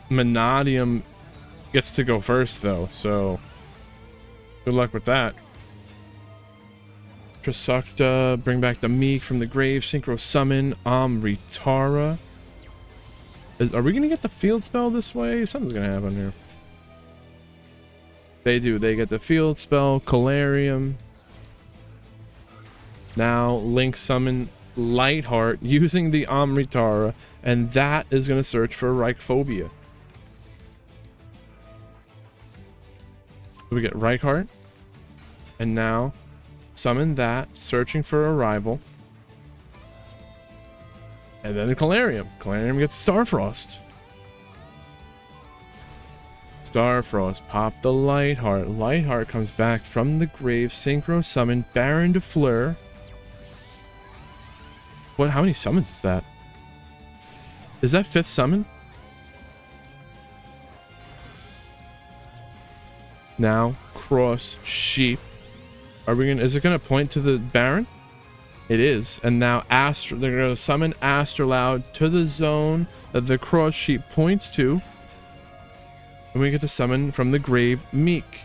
Monadium gets to go first, though, so good luck with that. Trasukta, bring back the Meek from the grave, synchro summon, Amritara. Are we gonna get the field spell this way? Something's gonna happen here. They do, they get the field spell, Calarium. Now Link summon Lightheart using the Amritara, and that is gonna search for Reichphobia. We get Reichheart, and now summon that, searching for a rival. And then the Calarium. Calarium gets Starfrost. Starfrost, pop the Lightheart. Lightheart comes back from the grave, synchro summon Baron de Fleur. What? How many summons is that? Is that 5th summon? Now, cross sheep. Are we gonna? Is it gonna point to the Baron? It is. And now they're gonna summon Astrolaud to the zone that the cross sheep points to. And we get to summon from the grave Meek.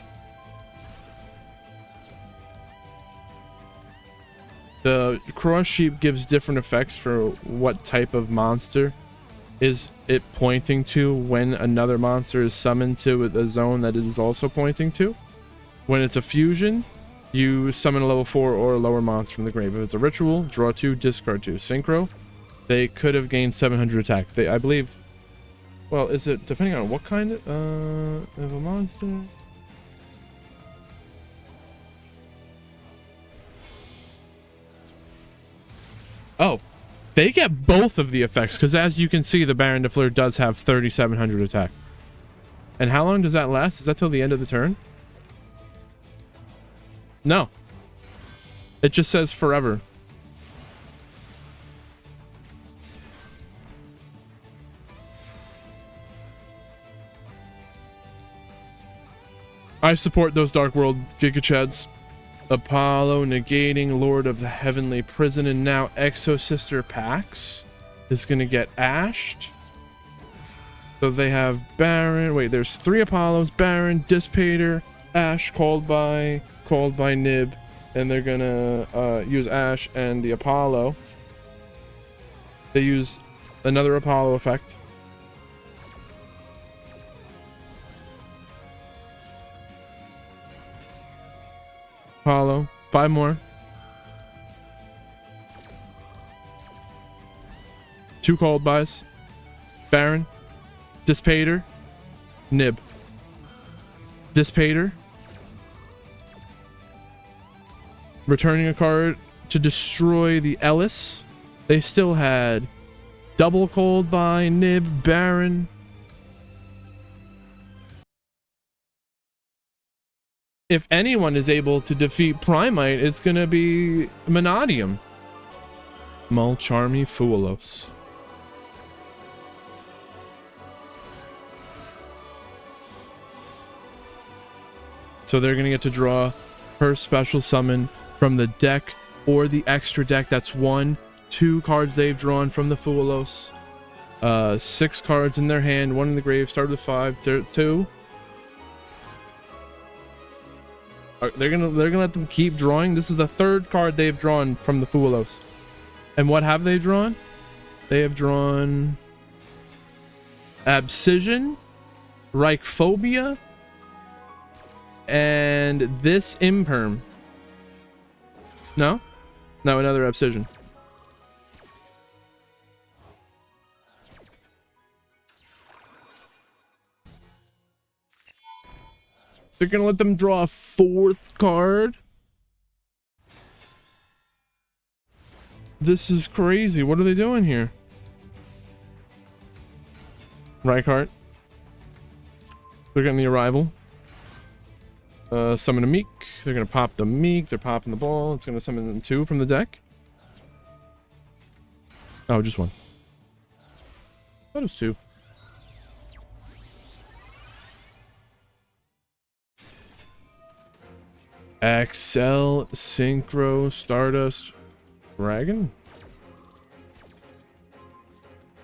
The cross sheep gives different effects for what type of monster is it pointing to when another monster is summoned to a zone that it is also pointing to. When it's a fusion, you summon a level 4 or a lower monster from the grave. If it's a ritual, draw 2, discard 2. Synchro, they could have gained 700 attack. I believe, well, is it depending on what kind of a monster? Oh, they get both of the effects, because as you can see, the Baron de Fleur does have 3,700 attack. And how long does that last? Is that till the end of the turn? No. It just says forever. I support those Dark World Gigachads. Apollo negating Lord of the Heavenly Prison, and now Exo-Sister Pax is gonna get ashed. So they have Baron. Wait, there's 3 Apollos: Baron, Dissipator, Ash, called by Nib, and they're gonna use Ash and the Apollo. They use another Apollo effect. Apollo, 5 more. 2 called bys. Baron, Dissipator, Nib. Dissipator. Returning a card to destroy the Ellis. They still had double called by Nib, Baron. If anyone is able to defeat Primite, it's gonna be Monadium. Mulcharmy Fuelos. So they're gonna get to draw her special summon from the deck or the extra deck. That's 1, 2 cards they've drawn from the Fuelos. 6 cards in their hand, 1 in the grave, start with 5, 2. They're gonna let them keep drawing. This is the 3rd card they've drawn from the Fuelos. And what have they drawn? They have drawn Abscission, Reichphobia, and this Imperm. No, another Abscission. They're gonna let them draw a 4th card. This is crazy. What are they doing here? Reichheart. They're getting the arrival. Summon a Meek. They're gonna pop the Meek. They're popping the ball. It's gonna summon 2 from the deck. Oh, just 1. That was 2. XL Synchro Stardust Dragon.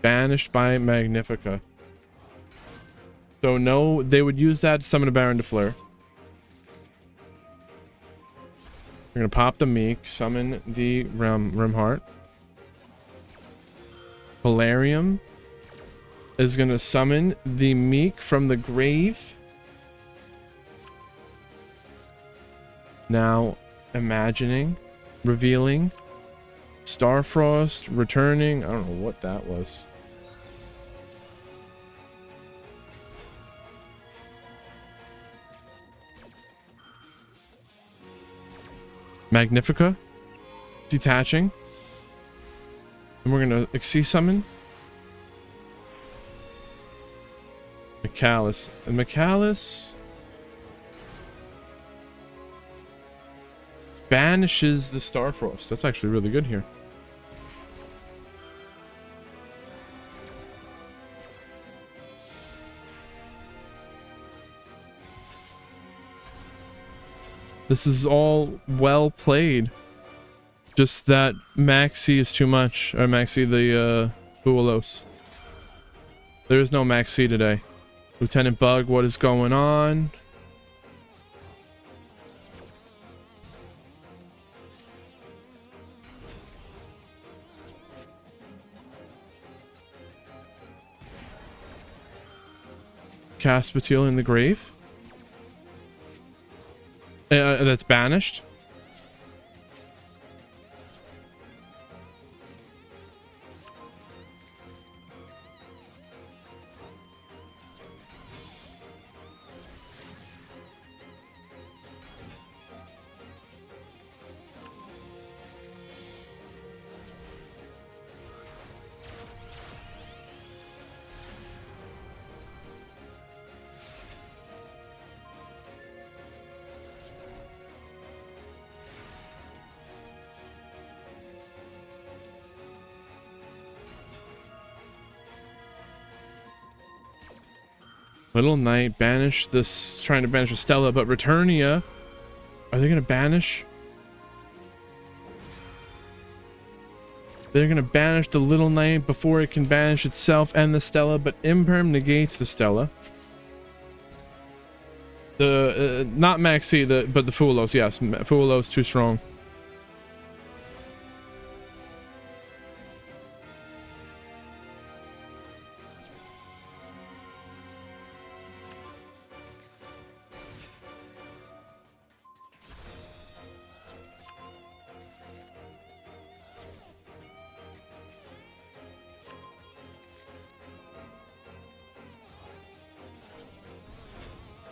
Banished by Magnifica. So no, they would use that to summon a Baron de Fleur. We're gonna pop the Meek, summon the Rimheart. Polarium is gonna summon the Meek from the grave. Now, imagining, revealing, Starfrost returning. I don't know what that was. Magnifica detaching, and we're gonna Xyz summon Mikalis. And Mikalis banishes the Starfrost. That's actually really good here. This is all well played. Just that Maxi is too much. Or Maxi the Duelos. There is no Maxi today. Lieutenant Bug, what is going on? Caspatiel in the grave. That's banished. Little Knight, banish this, trying to banish Estella, but Returnia, are they going to banish? They're going to banish the Little Knight before it can banish itself and the Stella, but Imperm negates the Stella. The, not Maxi, but the Fulos, yes, Fulos too strong.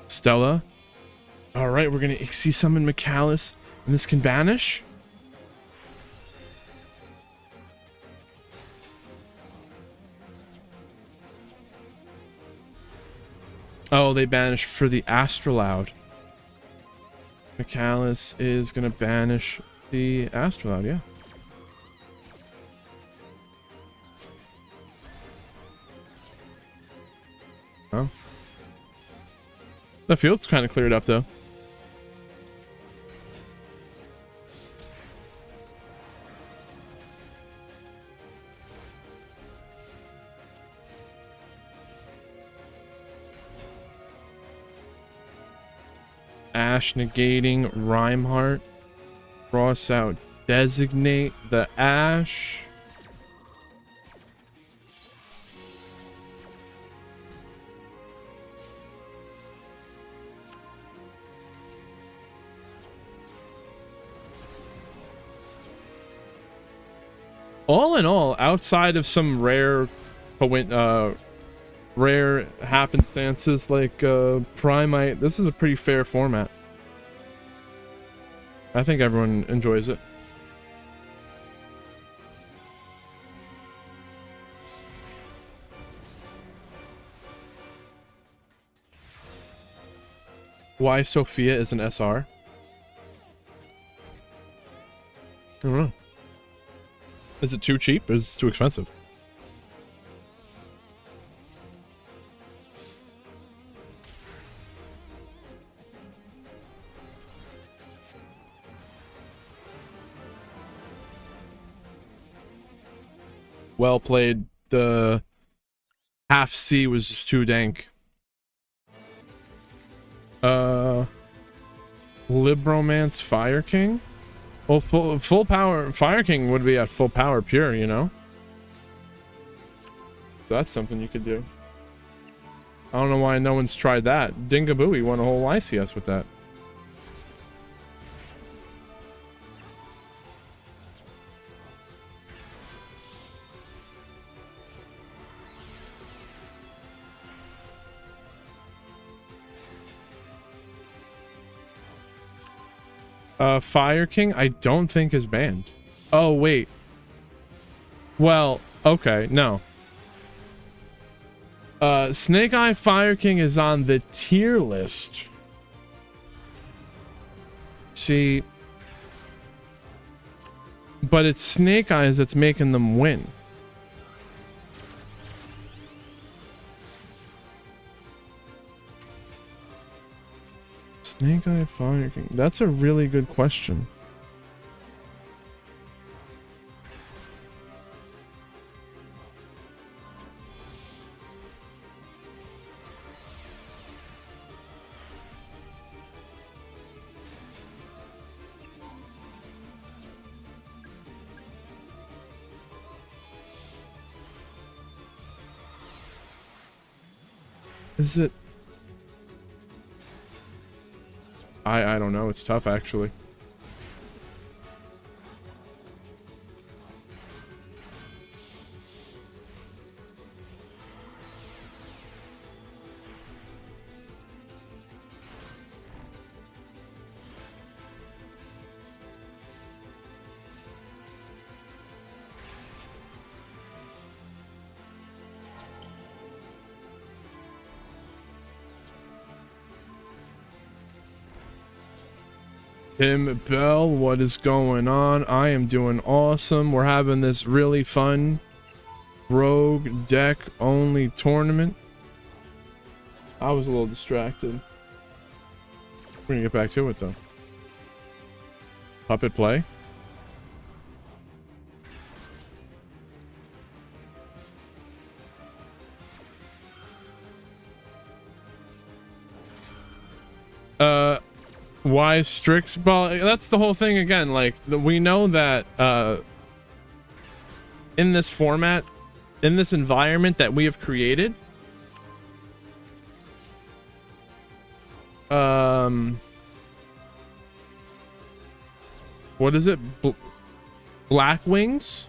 Stella. All right, we're gonna Xyz summon Mikalis, and this can banish. Oh, they banish for the Astrolaud. Mikalis is gonna banish the Astrolaud, yeah. Oh. The field's kind of cleared up, though. Ash negating Rhymeheart. Cross out. Designate the Ash. All in all, outside of some rare happenstances like Primite, this is a pretty fair format. I think everyone enjoys it. Why Sophia is an SR? I don't know. Is it too cheap? Or is it too expensive? Well played. The half C was just too dank. Uh, Libromance Fire King. Well, full power Fire King would be at full power pure, you know. That's something you could do. I don't know why no one's tried that. Dingabooey won a whole ICS with that. Fire King, I don't think is banned. Oh, wait. Well, okay, no. Snake Eye Fire King is on the tier list. See, but it's Snake Eyes that's making them win. Snake Eye Fire King. That's a really good question. Is it? I don't know. It's tough, actually. Tim Bell, what is going on? I am doing awesome. We're having this really fun rogue deck only tournament. I was a little distracted. We're gonna get back to it though. Puppet play. Why strict ball? That's the whole thing again. Like we know that in this format, in this environment that we have created, what is it? Black Wings?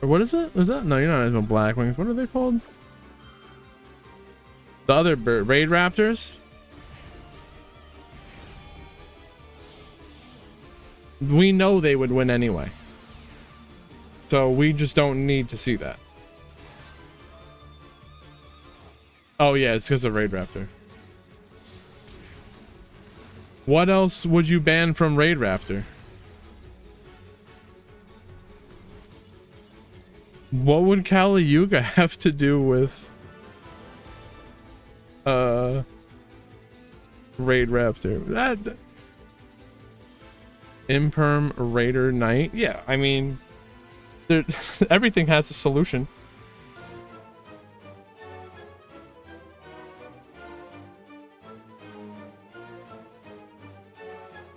Or what is it? Is that? No, you're not even Black Wings. What are they called? The other Raid Raptors? We know they would win anyway. So we just don't need to see that. Oh yeah, it's because of Raid Raptor. What else would you ban from Raid Raptor? What would Kali Yuga have to do with Raid Raptor? That Imperm Raider Knight? Yeah, I mean, there, everything has a solution.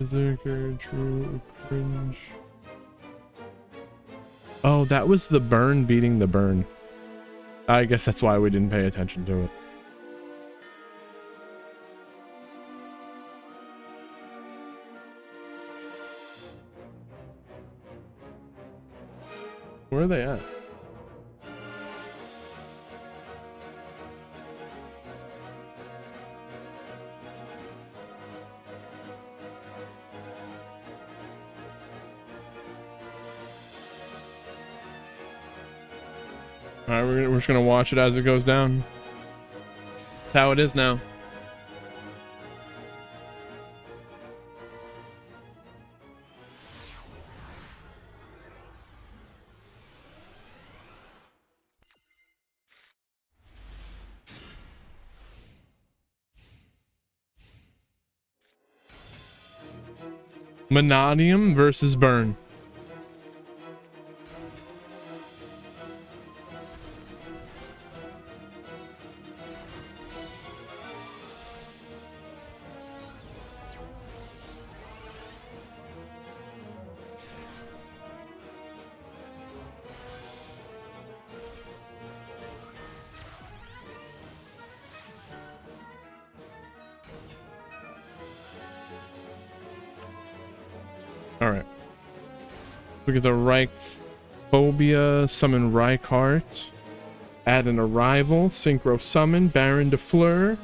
Berserker, true cringe. Oh, that was the burn beating the burn. I guess that's why we didn't pay attention to it. Where are they at? All right, we're just gonna watch it as it goes down. That's how it is now. Monodium versus Burn. All right. Look at the Reich Phobia. Summon Reichardt. Add an arrival. Synchro summon. Baron de Fleur.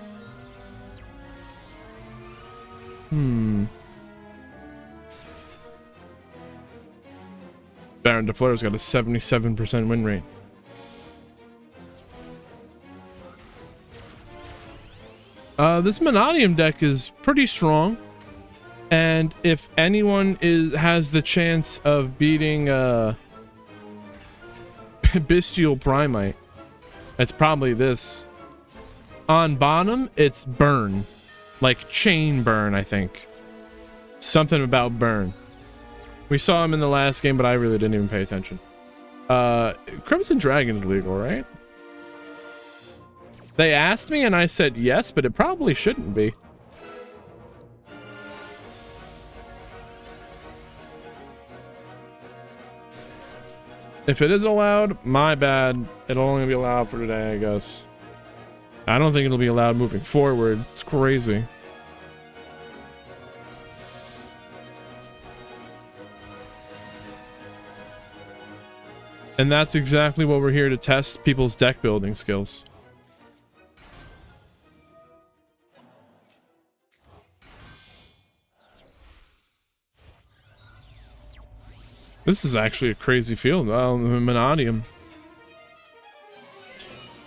Baron de Fleur's got a 77% win rate. This Monadium deck is pretty strong, and if anyone has the chance of beating Bestial Primite, it's probably this. On bottom, it's Burn, like Chain Burn, I think. Something about Burn. We saw him in the last game, but I really didn't even pay attention. Crimson Dragon's legal, right? They asked me and I said yes, but it probably shouldn't be. If it is allowed, my bad. It'll only be allowed for today, I guess. I don't think it'll be allowed moving forward. It's crazy. And that's exactly what we're here to test, people's deck building skills. This is actually a crazy field. Monadium.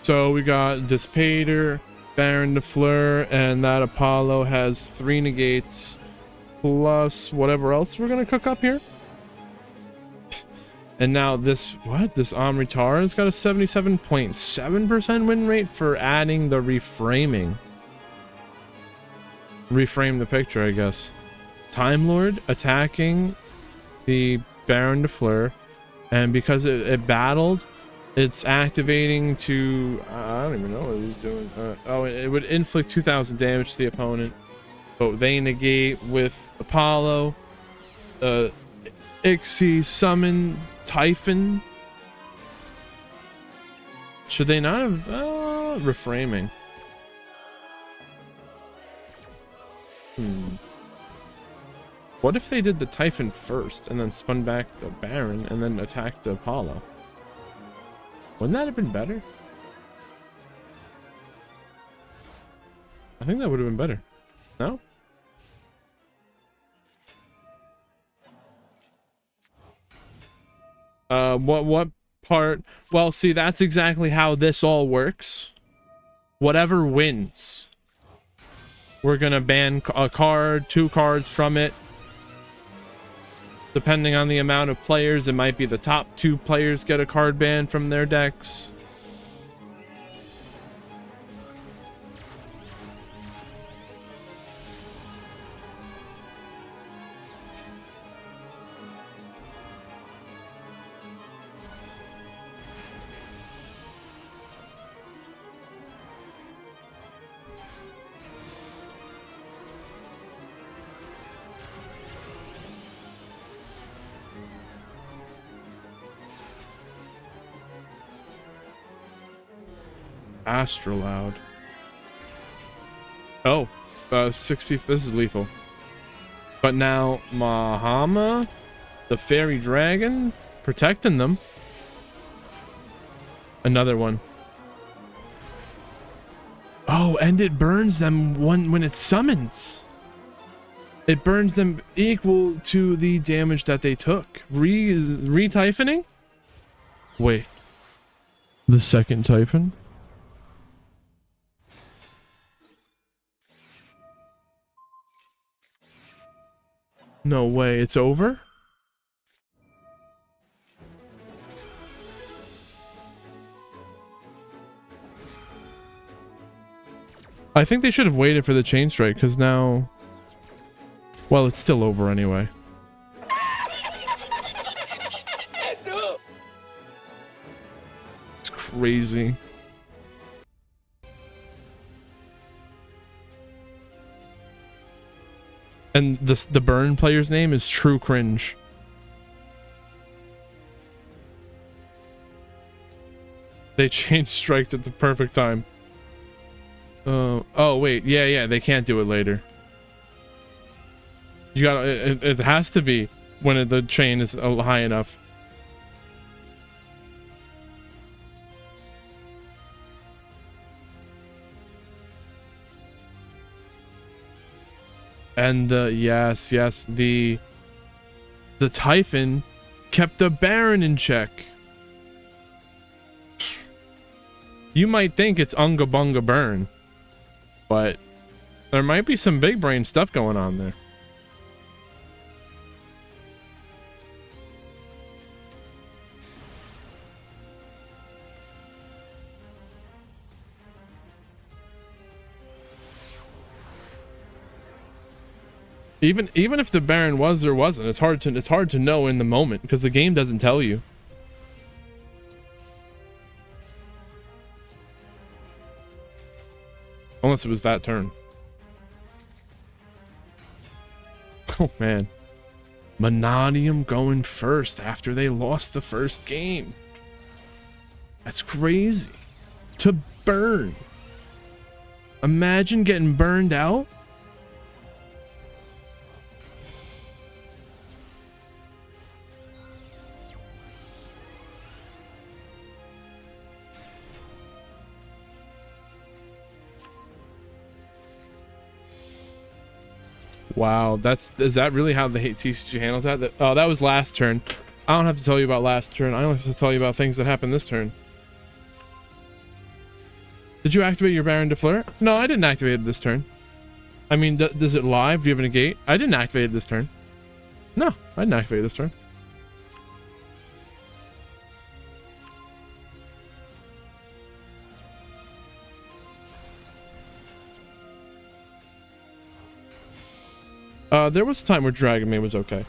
So we got Dispater, Baron de Fleur, and that Apollo has 3 negates plus whatever else we're gonna cook up here. And now this Amritar has got a 77.7% win rate for adding the reframing. Reframe the picture, I guess. Time Lord attacking the Baron de Fleur, and because it battled, it's activating to I don't even know what he's doing. It would inflict 2,000 damage to the opponent, but they negate with Apollo. Ixie summon Typhon. Should they not have reframing? What if they did the Typhon first and then spun back the Baron and then attacked the Apollo? Wouldn't that have been better? I think that would have been better. No? What part? Well, see, that's exactly how this all works. Whatever wins, we're gonna ban a card, 2 cards from it. Depending on the amount of players, it might be the top 2 players get a card ban from their decks. Astroloud. Oh, 60. This is lethal. But now Mahama, the fairy dragon, protecting them. Another one. Oh, and it burns them when it summons. It burns them equal to the damage that they took. Re-typhoning? Wait. The second typhon? No way, it's over? I think they should have waited for the chain strike, because now... Well, it's still over anyway. It's crazy. And the burn player's name is True Cringe. They changed strike at the perfect time. Oh wait, yeah, they can't do it later. You gotta, it has to be. when the chain is high enough. And yes, the Typhon kept the Baron in check. You might think it's Unga Bunga Burn, but there might be some big brain stuff going on there. Even if the Baron was or wasn't, it's hard to know in the moment because the game doesn't tell you. Unless it was that turn. Oh man. Monodium going first after they lost the first game. That's crazy. To burn. Imagine getting burned out. Wow, is that really how the TCG handles that? Oh, that was last turn. I don't have to tell you about last turn. I don't have to tell you about things that happened this turn. Did you activate your Baron de Fleur? No, I didn't activate it this turn. I mean, does it live? Do you have a negate? I didn't activate it this turn. No, I didn't activate it this turn. There was a time where Dragon Maid was okay.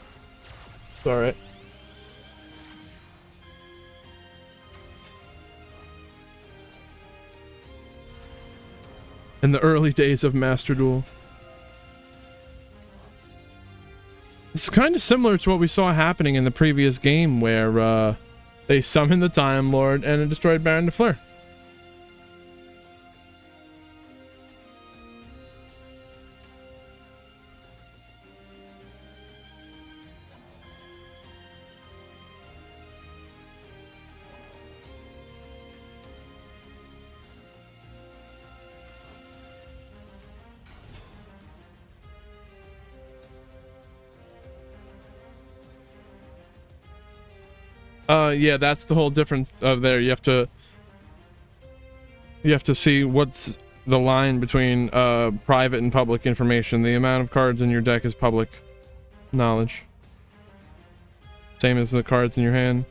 It's alright. In the early days of Master Duel. It's kind of similar to what we saw happening in the previous game where they summoned the Time Lord and it destroyed Baron de Fleur. Yeah, that's the whole difference of there. You have to see what's the line between private and public information. The amount of cards in your deck is public knowledge. Same as the cards in your hand.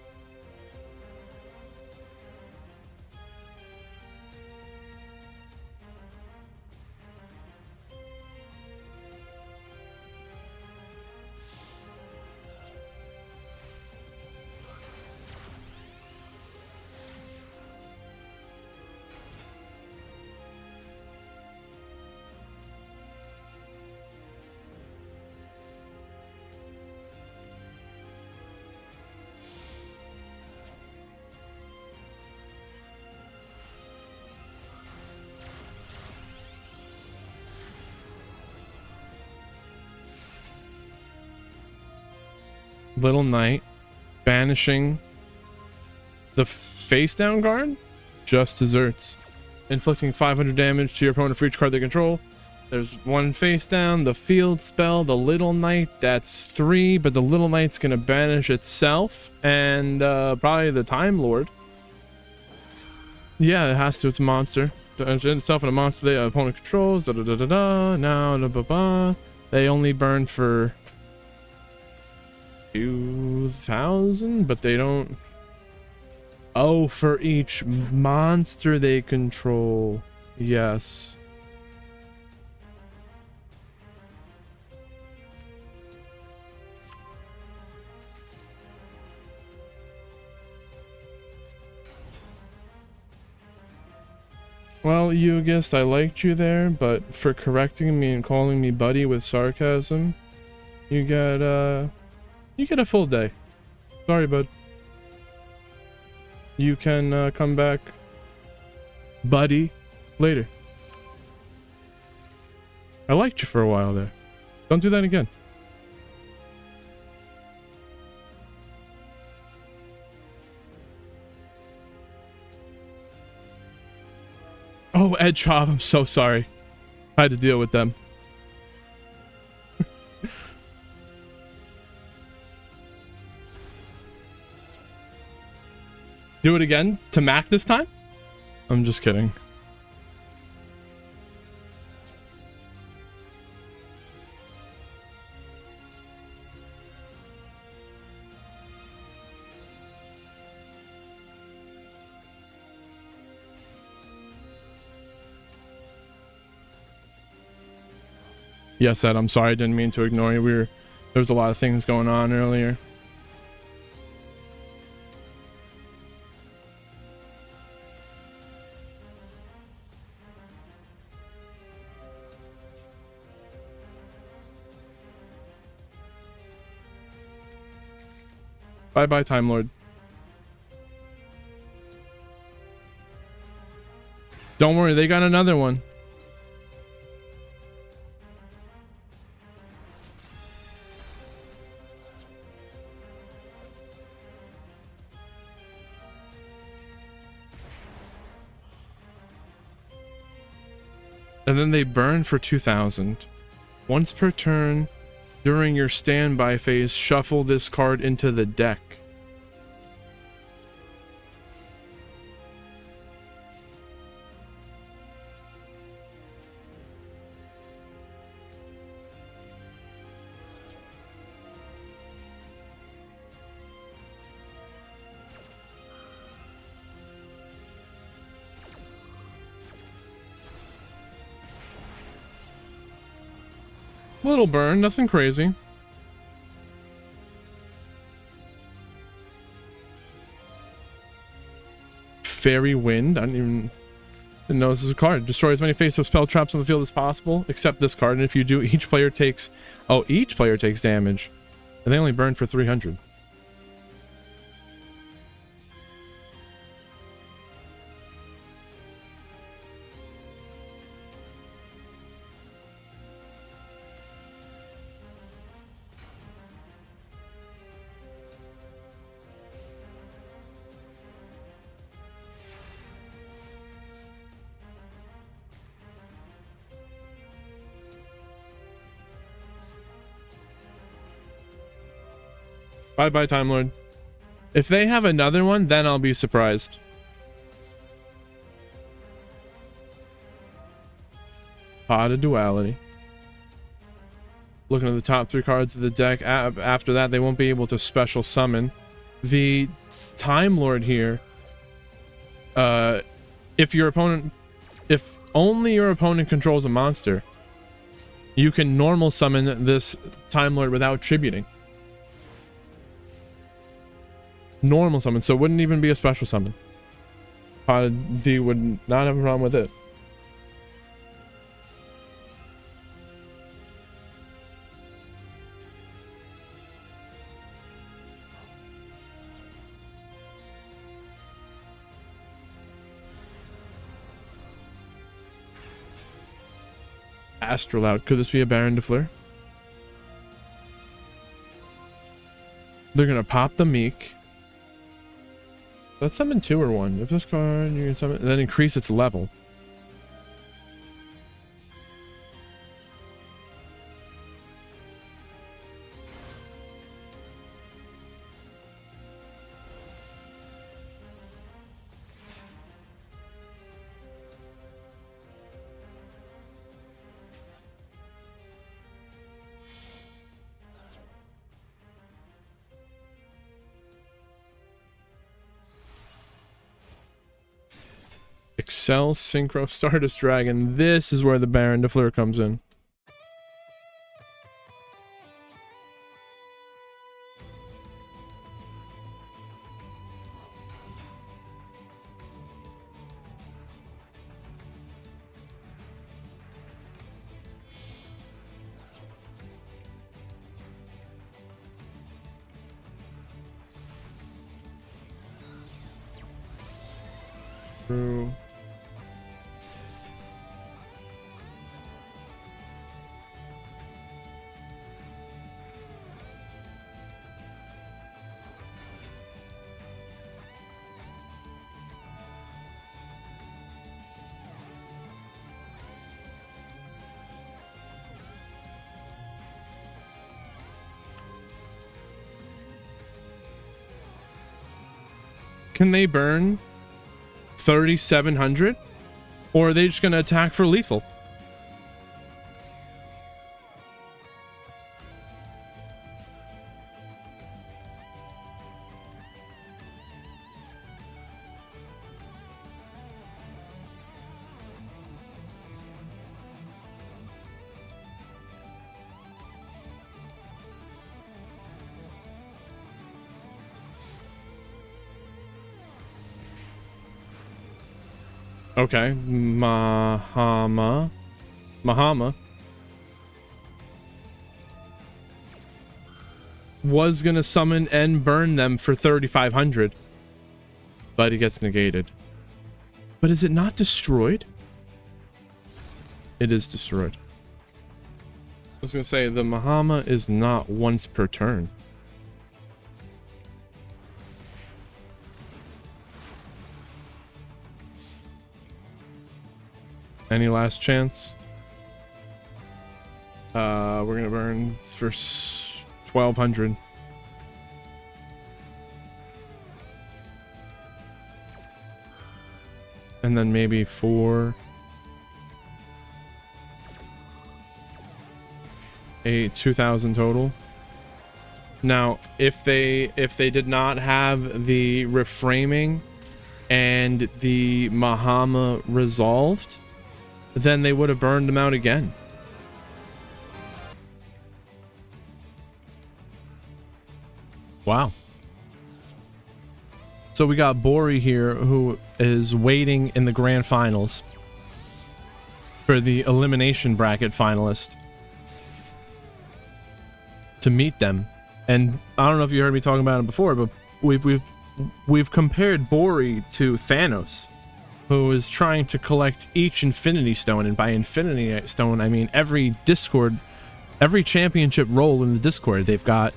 Little Knight, banishing the face down guard, just desserts, inflicting 500 damage to your opponent for each card they control. There's one face down, the field spell, the Little Knight, that's 3, but the Little Knight's gonna banish itself and probably the Time Lord. Yeah, it has to. It's a monster. Itself and a monster the opponent controls. Now, they only burn for 2,000, but they don't. Oh, for each monster they control. Yes. Well, Yugioh, I liked you there, but for correcting me and calling me buddy with sarcasm, you get a full day. Sorry, bud. You can come back, buddy, later. I liked you for a while there. Don't do that again. Oh, Ed Chop, I'm so sorry. I had to deal with them. Do it again to Mac this time? I'm just kidding. Yes, Ed, I'm sorry. I didn't mean to ignore you. There was a lot of things going on earlier. Bye-bye, Time Lord. Don't worry, they got another one. And then they burn for 2,000. Once per turn, during your standby phase, shuffle this card into the deck. Little burn, nothing crazy. Fairy Wind. I didn't know this is a card. Destroy as many face-up spell traps on the field as possible, except this card. And if you do, each player takes... Oh, each player takes damage. And they only burn for 300. Bye-bye, Time Lord. If they have another one, then I'll be surprised. Pot of Duality. Looking at the top 3 cards of the deck. After that, they won't be able to special summon. The Time Lord here, if only your opponent controls a monster, you can normal summon this Time Lord without tributing. Normal summon, so it wouldn't even be a special summon. D would not have a problem with it. Astrolaut. Could this be a Baron de Fleur? They're gonna pop the Meek. Let's summon 2 or 1. If this card, you can summon, and then increase its level. Excel Synchro Stardust Dragon. This is where the Baron de Fleur comes in. True. Can they burn 3,700? Or are they just going to attack for lethal? Okay, Mahama was gonna summon and burn them for 3,500, but he gets negated. But is it not destroyed? It is destroyed. I was gonna say the Mahama is not once per turn. Any last chance? We're gonna burn for 1,200. And then maybe 2,000 total. Now, if they did not have the reframing and the Mahama resolved, then they would have burned them out again. Wow. So we got Bori here, who is waiting in the grand finals for the elimination bracket finalist to meet them. And I don't know if you heard me talking about it before, but we've compared Bori to Thanos, who is trying to collect each Infinity Stone. And by Infinity Stone, I mean every championship role in the Discord. They've got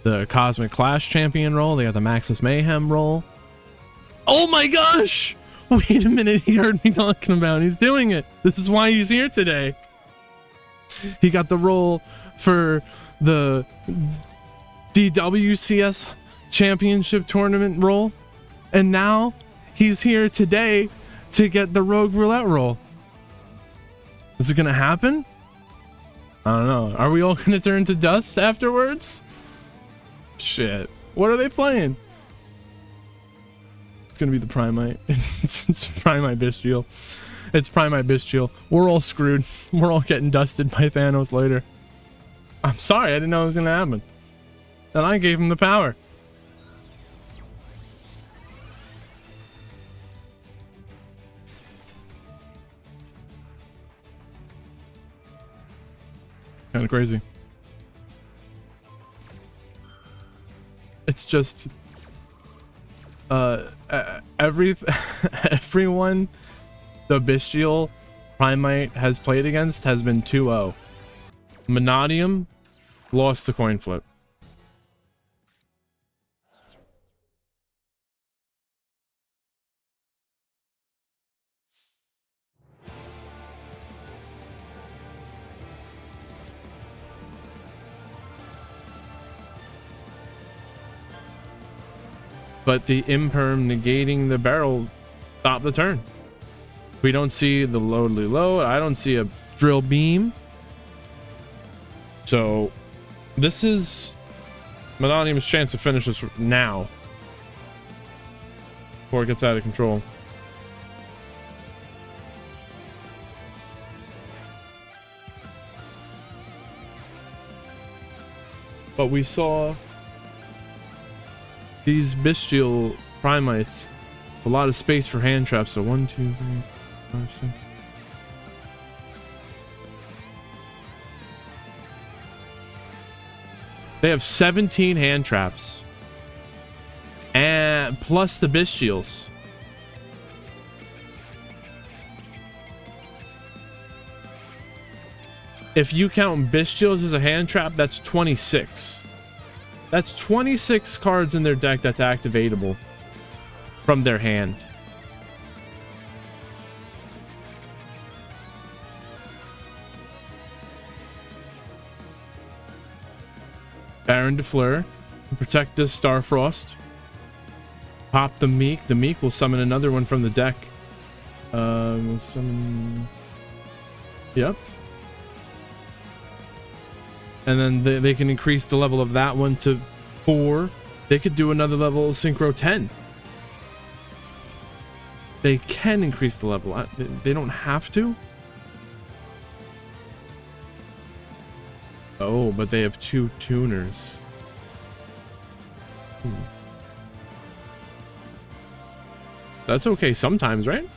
the Cosmic Clash champion role. They got the Maxis Mayhem role. Oh my gosh! Wait a minute, he heard me talking about it. He's doing it. This is why he's here today. He got the role for the DWCS championship tournament role. And now he's here today to get the Rogue Roulette roll. Is it gonna happen? I don't know. Are we all gonna turn to dust afterwards? Shit. What are they playing? It's gonna be the Primite. It's Primite Bestial. It's Primite Bestial. We're all screwed. We're all getting dusted by Thanos later. I'm sorry, I didn't know it was gonna happen. And I gave him the power. Kind of crazy. It's just everyone the Bestial Primite has played against has been 2-0. Monadium lost the coin flip. But the imperm negating the barrel stopped the turn. We don't see the loadly load. I don't see a drill beam. So this is Monadium's chance to finish this now before it gets out of control. But we saw these Bestial Primites, a lot of space for hand traps. So 1, 2, 3, 4, 5, 6. They have 17 hand traps, and plus the Bestials. If you count Bestials as a hand trap, that's 26. That's 26 cards in their deck that's activatable from their hand. Baron de Fleur to protect this Starfrost. Pop the Meek. The Meek will summon another one from the deck. We'll summon... Yep. And then they can increase the level of that one to 4. They could do another level of Synchro 10. They can increase the level. They don't have to. Oh, but they have 2 tuners. That's okay sometimes, right?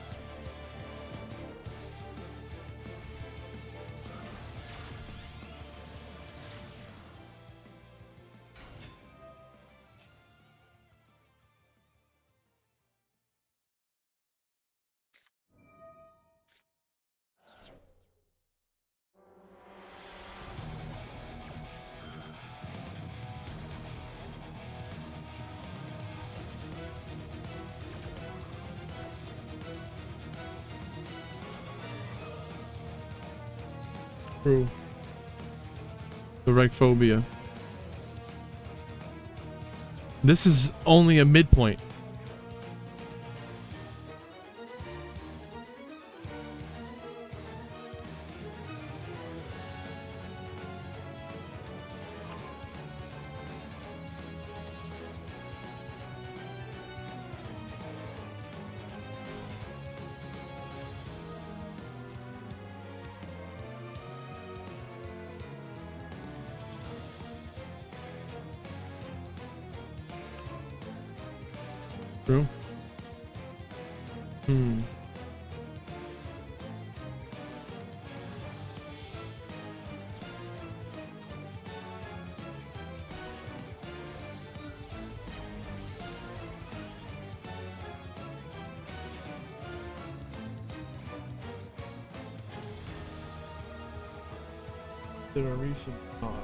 True. The Reichphobia. This is only a midpoint. True. There are recent mods.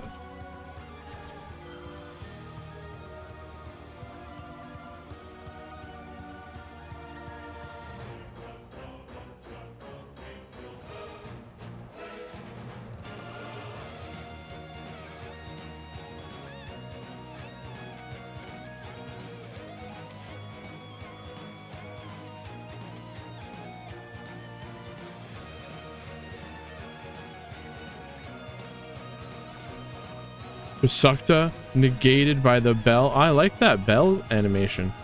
Usukta negated by the bell. I like that bell animation.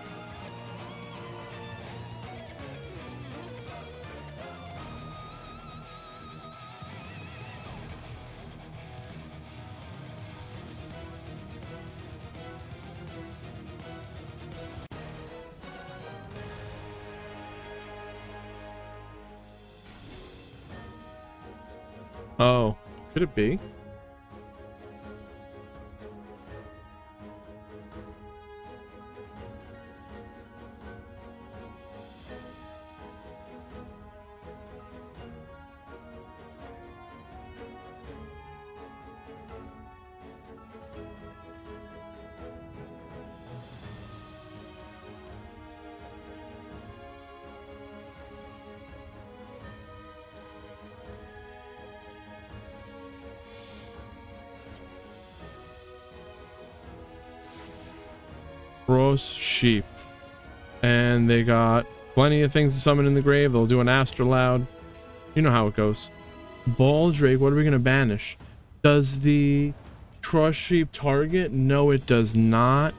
Oh, could it be? Gross sheep. And they got plenty of things to summon in the grave. They'll do an Astrolaud. You know how it goes. Baldrake, what are we going to banish? Does the Trust Sheep target? No, it does not.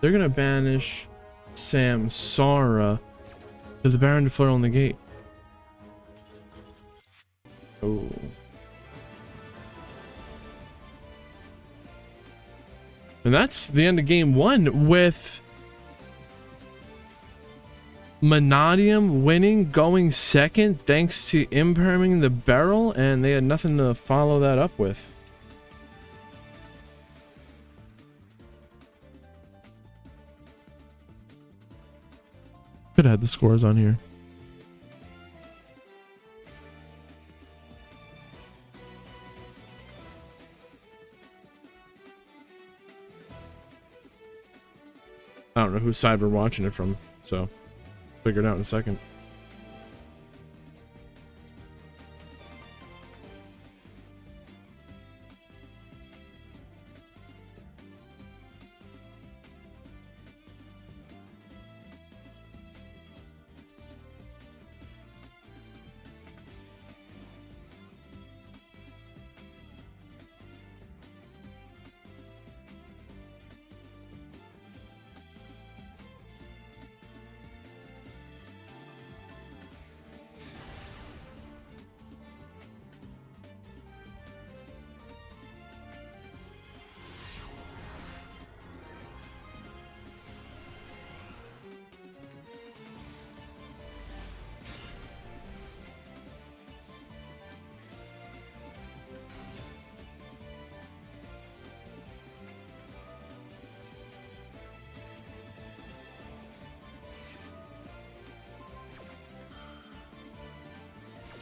They're going to banish Samsara to the Baron de Fleur on the gate. Oh. And that's the end of game 1 with Manadium winning, going second thanks to imperming the barrel, and they had nothing to follow that up with. Could have had the scores on here. I don't know whose side we're watching it from, so figure it out in a second.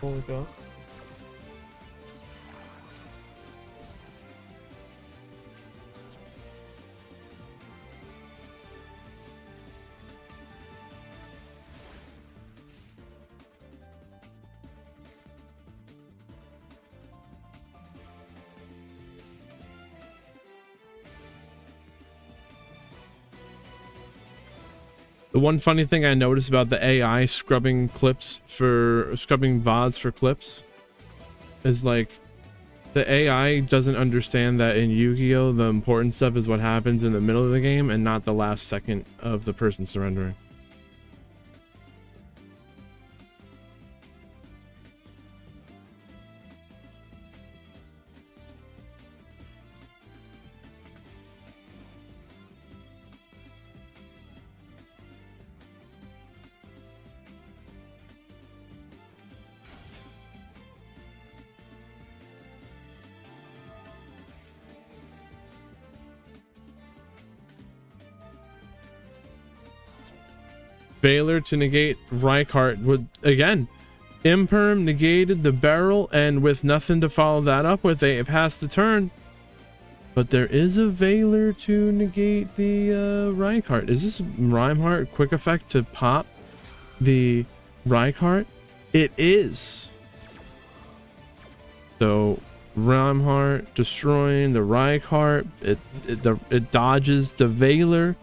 Holy cow. The one funny thing I noticed about the AI scrubbing VODs for clips is like the AI doesn't understand that in Yu-Gi-Oh the important stuff is what happens in the middle of the game and not the last second of the person surrendering. Baylor to negate Reinhardt would again. Imperm negated the barrel, and with nothing to follow that up with, they passed the turn. But there is a Valor to negate the Reinhardt. Is this Reinhardt quick effect to pop the Reinhardt? It is. So Reinhardt destroying the Reinhardt. It dodges the Valor.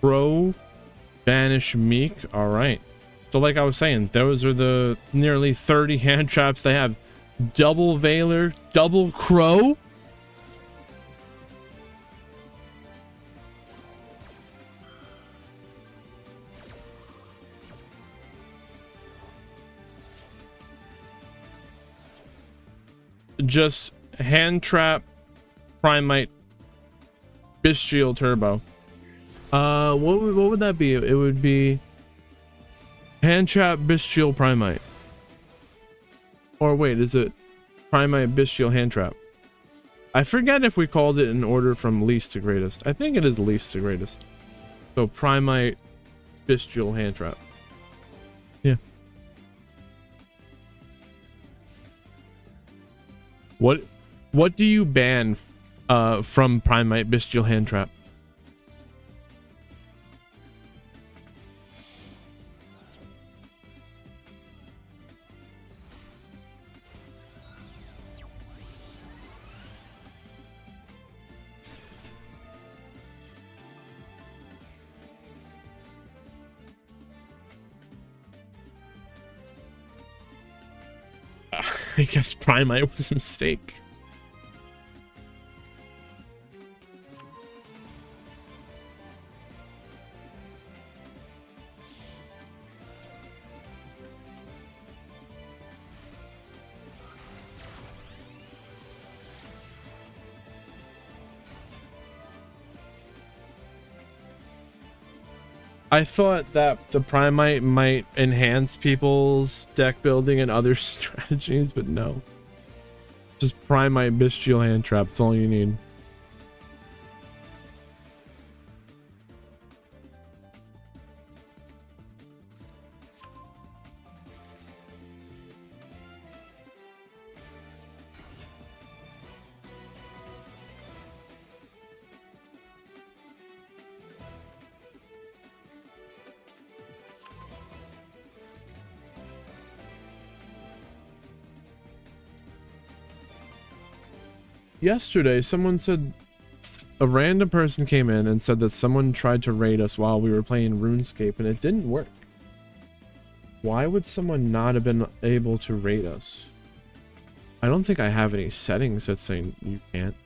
Pro banish Meek. All right, so like I was saying, those are the nearly 30 hand traps they have. Double Valor, double Crow. Just hand trap Primite Bestial Turbo. What would that be? It would be hand trap Bestial Primite. Or wait, is it Primite Bestial hand trap? I forget if we called it in order from least to greatest. I think it is least to greatest. So Primite Bestial hand trap. Yeah. What do you ban from Primite Bestial hand trap? I guess Primite was a mistake. I thought that the Primite might enhance people's deck building and other strategies, but no. Just Primite Bestial hand trap, that's all you need. yesterday someone said, a random person came in and said that someone tried to raid us while we were playing RuneScape and it didn't work. Why would someone not have been able to raid us? I don't think I have any settings that say you can't.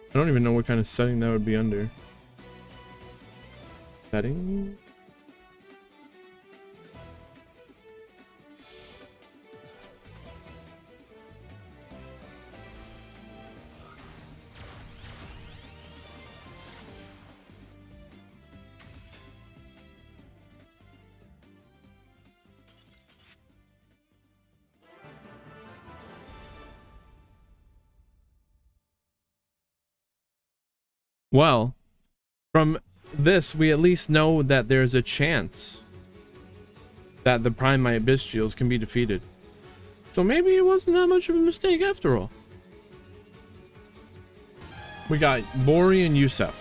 I don't even know what kind of setting that would be under. Setting? Well, from this, we at least know that there's a chance that the Primite Bestials can be defeated. So maybe it wasn't that much of a mistake after all. We got Bori and Yusef.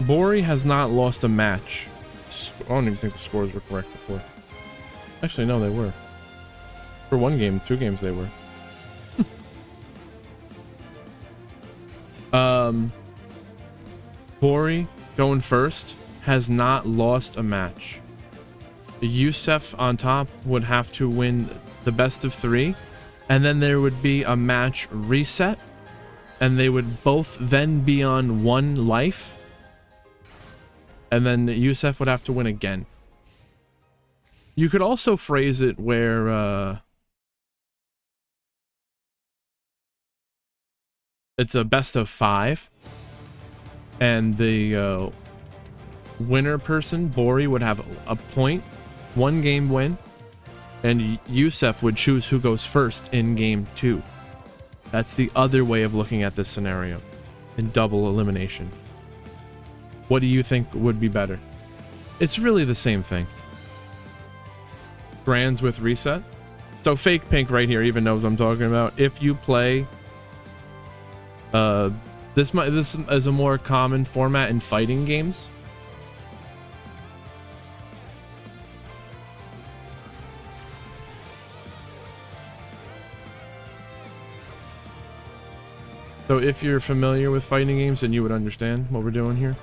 Bori has not lost a match. I don't even think the scores were correct before. Actually, no, they were. For one game, 2 games they were. Bori, going first, has not lost a match. Yusef on top would have to win the best of 3, and then there would be a match reset, and they would both then be on 1 life, and then Yusef would have to win again. You could also phrase it where it's a best of 5. And the winner person, Bori, would have a point, 1 game win, and Yusef would choose who goes first in game 2. That's the other way of looking at this scenario, in double elimination. What do you think would be better? It's really the same thing. Grands with reset. So Fake Pink right here even knows what I'm talking about. If you play this is a more common format in fighting games. So if you're familiar with fighting games, then you would understand what we're doing here.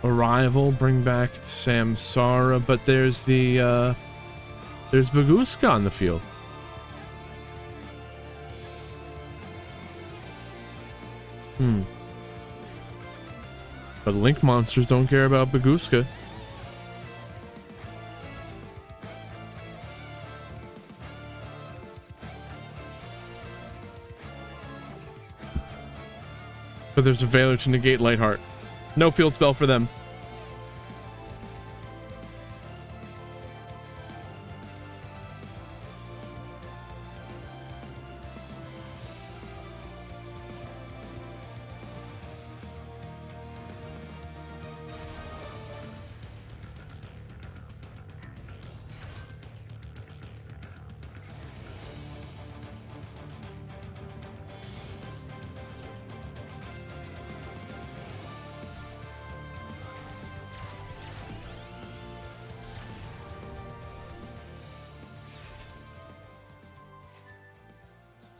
Arrival, bring back Samsara, but there's the there's Baguska on the field. But Link monsters don't care about Baguska. But there's a Veiler to negate Lightheart. No field spell for them.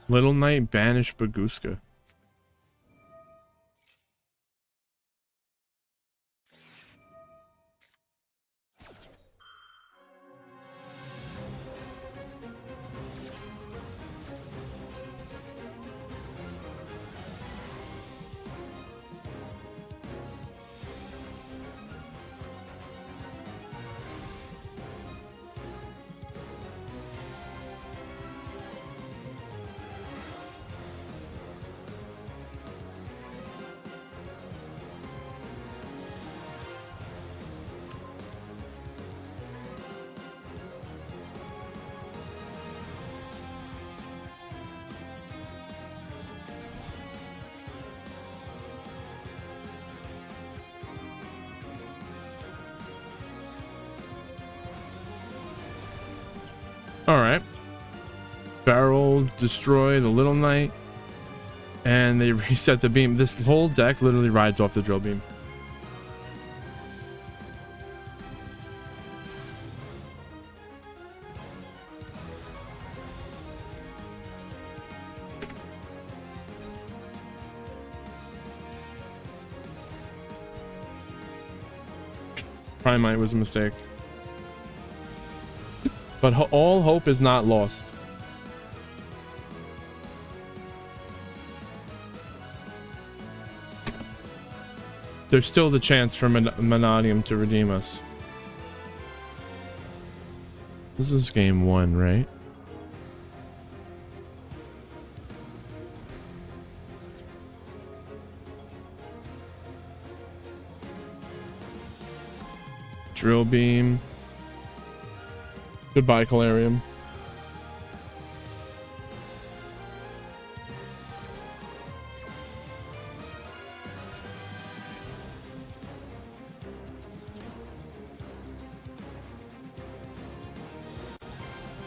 Little Knight banish Baguska. All right. Barrel, destroy the Little Knight, and they reset the beam. This whole deck literally rides off the drill beam. Primite was a mistake. But all hope is not lost. There's still the chance for Manadium to redeem us. This is game 1, right? Drill beam. Goodbye, Calarium.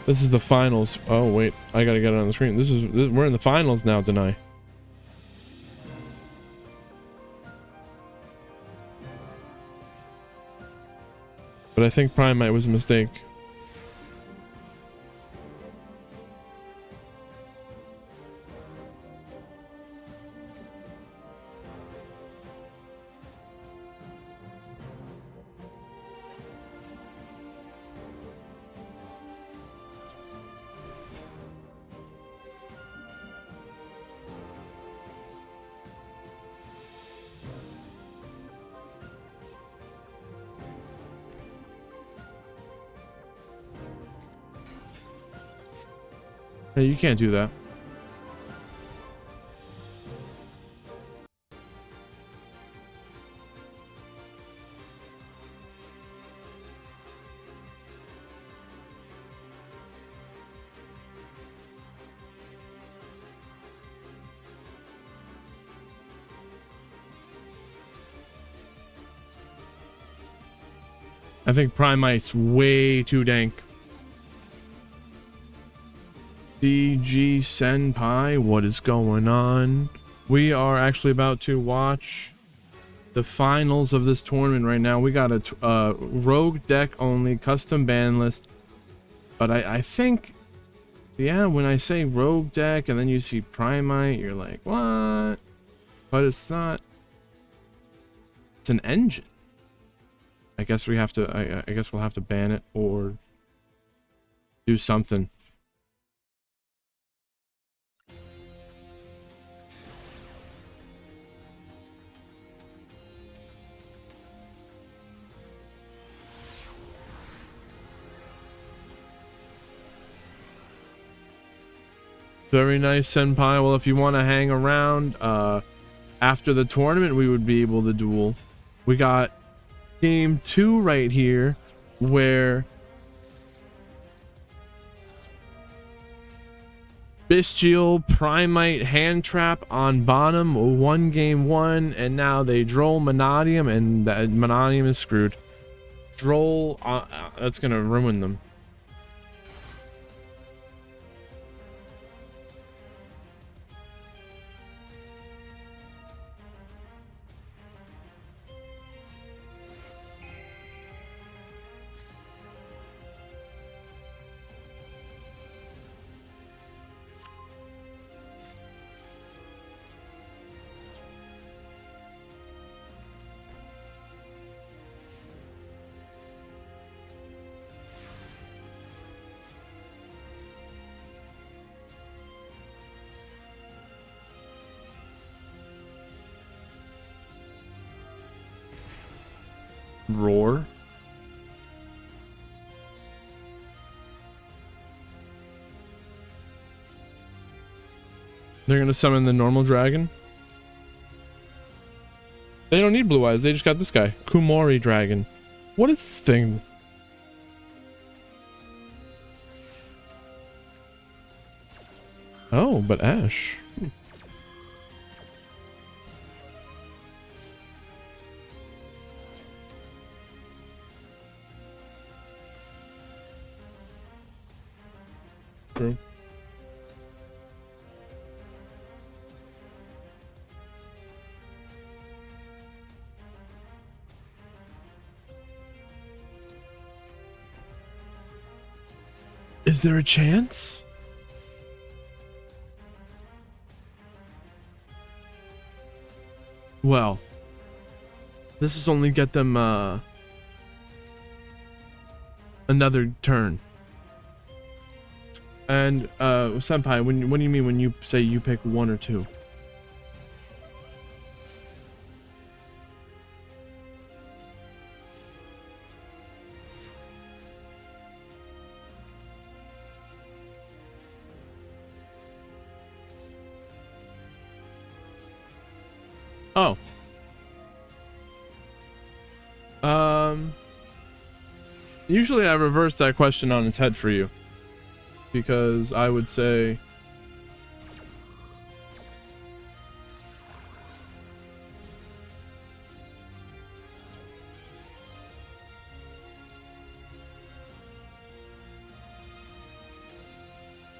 This is the finals. Oh wait, I gotta get it on the screen. We're in the finals now, Deny. But I think Primite was a mistake. Hey, you can't do that. I think Primite's way too dank. DG Senpai, what is going on? We are actually about to watch the finals of this tournament right now. We got a rogue deck only, custom ban list. But I think, yeah, when I say rogue deck and then you see Primite, you're like, what? But it's not. It's an engine. I guess we have to, I guess we'll have to ban it or do something. Very nice, Senpai. Well, if you want to hang around after the tournament, we would be able to duel. We got game 2 right here, where Bestial Primite hand trap on bottom won game 1, and now they droll Manadium, and that Manadium is screwed. Droll, that's gonna ruin them. Roar. They're gonna summon the normal dragon. They don't need blue eyes. They just got this guy, Kumori dragon. What is this thing? Oh, but Ash. True. Is there a chance? Well, this is only get them another turn. And Senpai, what do you mean when you say you pick one or two? Oh. Usually I reverse that question on its head for you. Because I would say...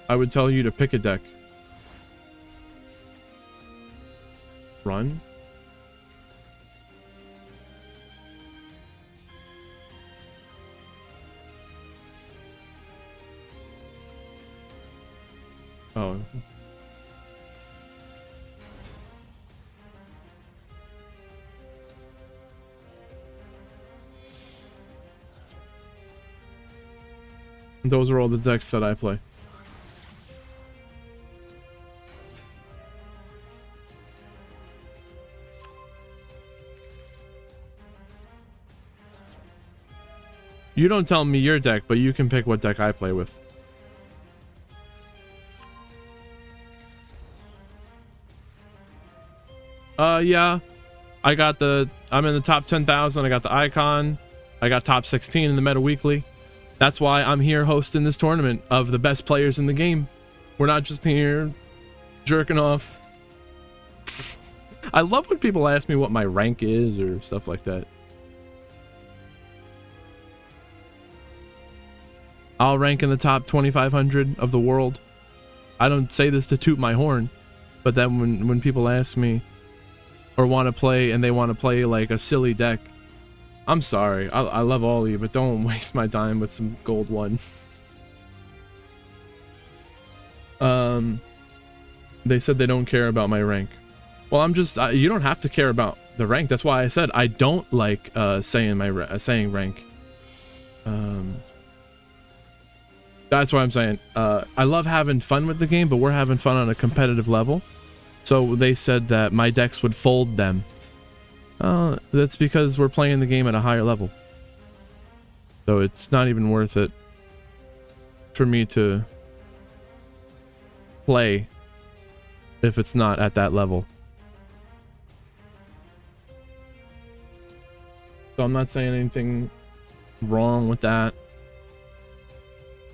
I would tell you to pick a deck. Run? Oh. Those are all the decks that I play. You don't tell me your deck, but you can pick what deck I play with. Yeah. I'm in the top 10,000. I got the icon. I got top 16 in the Meta Weekly. That's why I'm here hosting this tournament of the best players in the game. We're not just here jerking off. I love when people ask me what my rank is or stuff like that. I'll rank in the top 2,500 of the world. I don't say this to toot my horn, but then when people ask me or want to play and they want to play like a silly deck, I'm sorry. I love all of you, but don't waste my time with some gold one. They said they don't care about my rank. Well, you don't have to care about the rank. That's why I said I don't like saying rank. That's what I'm saying. I love having fun with the game, but we're having fun on a competitive level. So they said that my decks would fold them. That's because we're playing the game at a higher level. So it's not even worth it for me to play if it's not at that level. So I'm not saying anything wrong with that.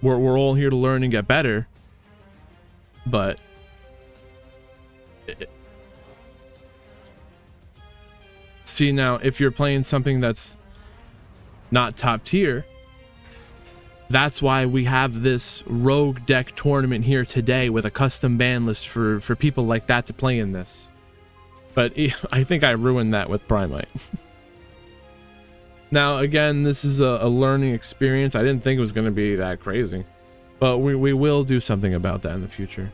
We're all here to learn and get better, but see, now if you're playing something that's not top tier, that's why we have this rogue deck tournament here today with a custom ban list for people like that to play in this. But I think I ruined that with Primite. Now, again, this is a learning experience. I didn't think it was going to be that crazy. But we will do something about that in the future.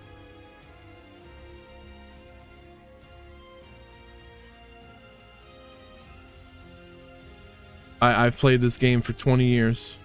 I've played this game for 20 years.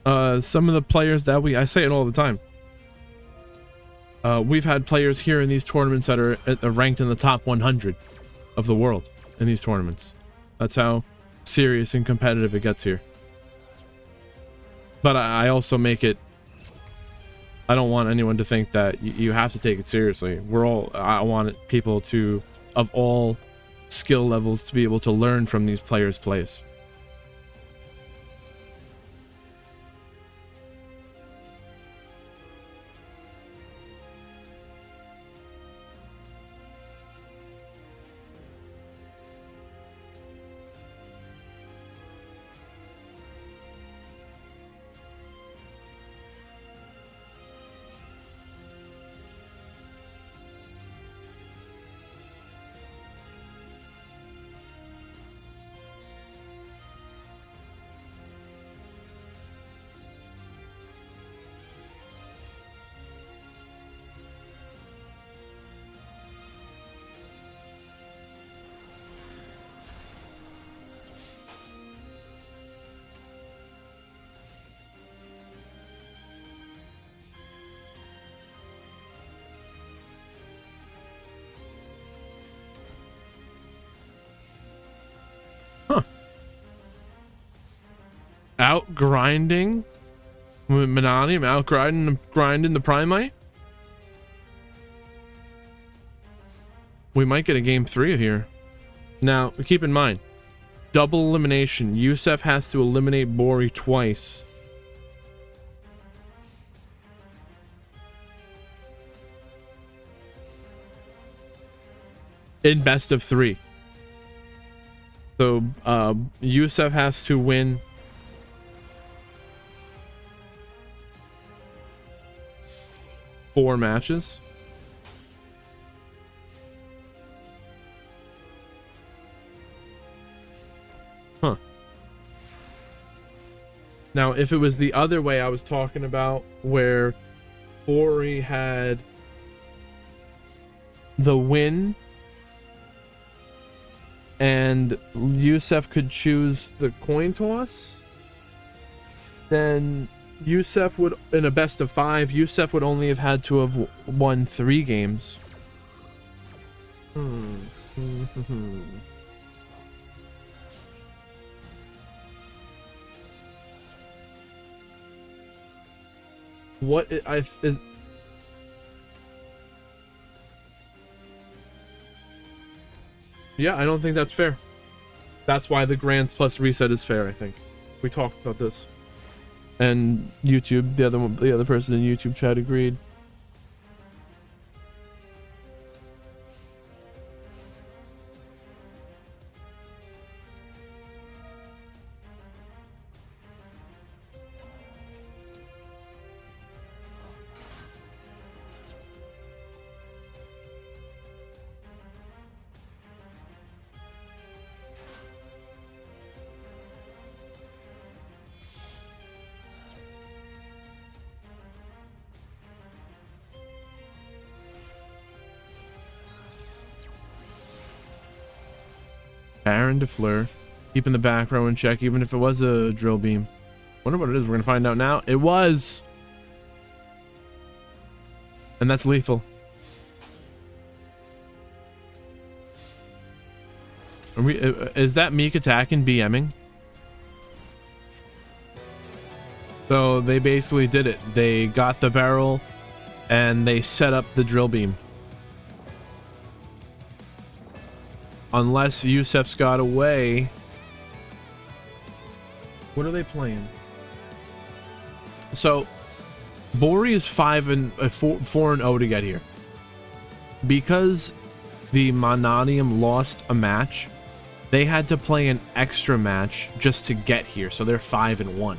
Some of the players that I say it all the time. We've had players here in these tournaments that are ranked in the top 100 of the world in these tournaments. That's how serious and competitive it gets here. But I also make it, I don't want anyone to think that you have to take it seriously. I want people to, of all skill levels, to be able to learn from these players' plays. Out grinding Mananium, out grinding the Primite. We might get a game 3 here. Now, keep in mind, double elimination. Yusef has to eliminate Bori twice. In best of 3. So, Yusef has to win 4 matches. Huh. Now, if it was the other way I was talking about, where Bori had the win and Yusef could choose the coin toss, then Yusef would, in a best of 5, Yusef would only have had to have won 3 games. What is yeah, I don't think that's fair. That's why the Grands plus reset is fair, I think. We talked about this. And YouTube, the other person in YouTube chat agreed. Baron de Fleur, keeping the back row in check, even if it was a drill beam. Wonder what it is. We're gonna find out now. It was, and that's lethal. Is that Meek attacking BMing? So they basically did it. They got the barrel and they set up the drill beam. Unless Yusef's got away. What are they playing? So Bori is 4 and 0 to get here. Because the Mananium lost a match, they had to play an extra match just to get here. So they're 5 and 1.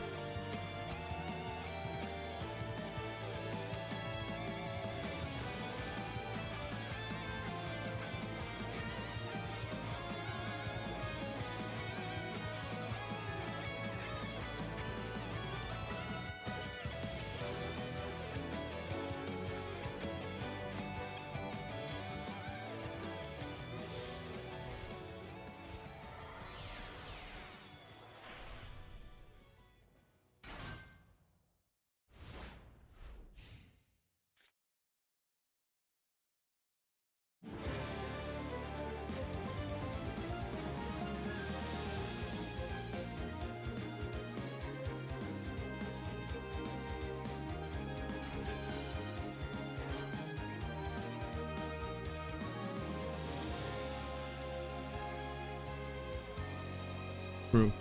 True.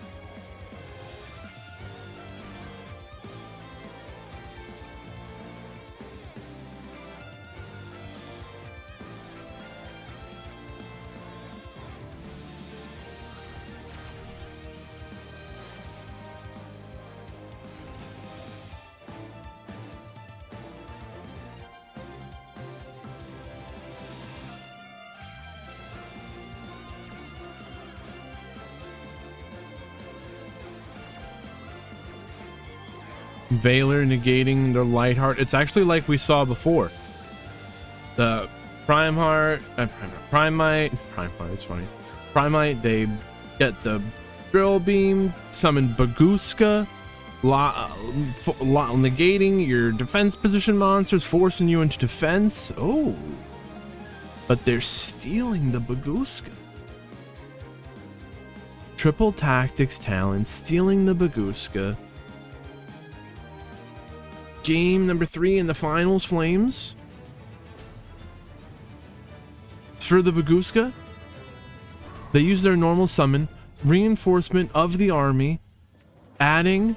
Valor negating the light heart. It's actually like we saw before. The prime heart, primite, it's funny. Primite, they get the drill beam, summon Baguska, negating your defense position monsters, forcing you into defense. Oh, but they're stealing the Baguska. Triple tactics talent, stealing the Baguska. Game number 3 in the finals, Flames. For the Baguska, they use their normal summon, reinforcement of the army, adding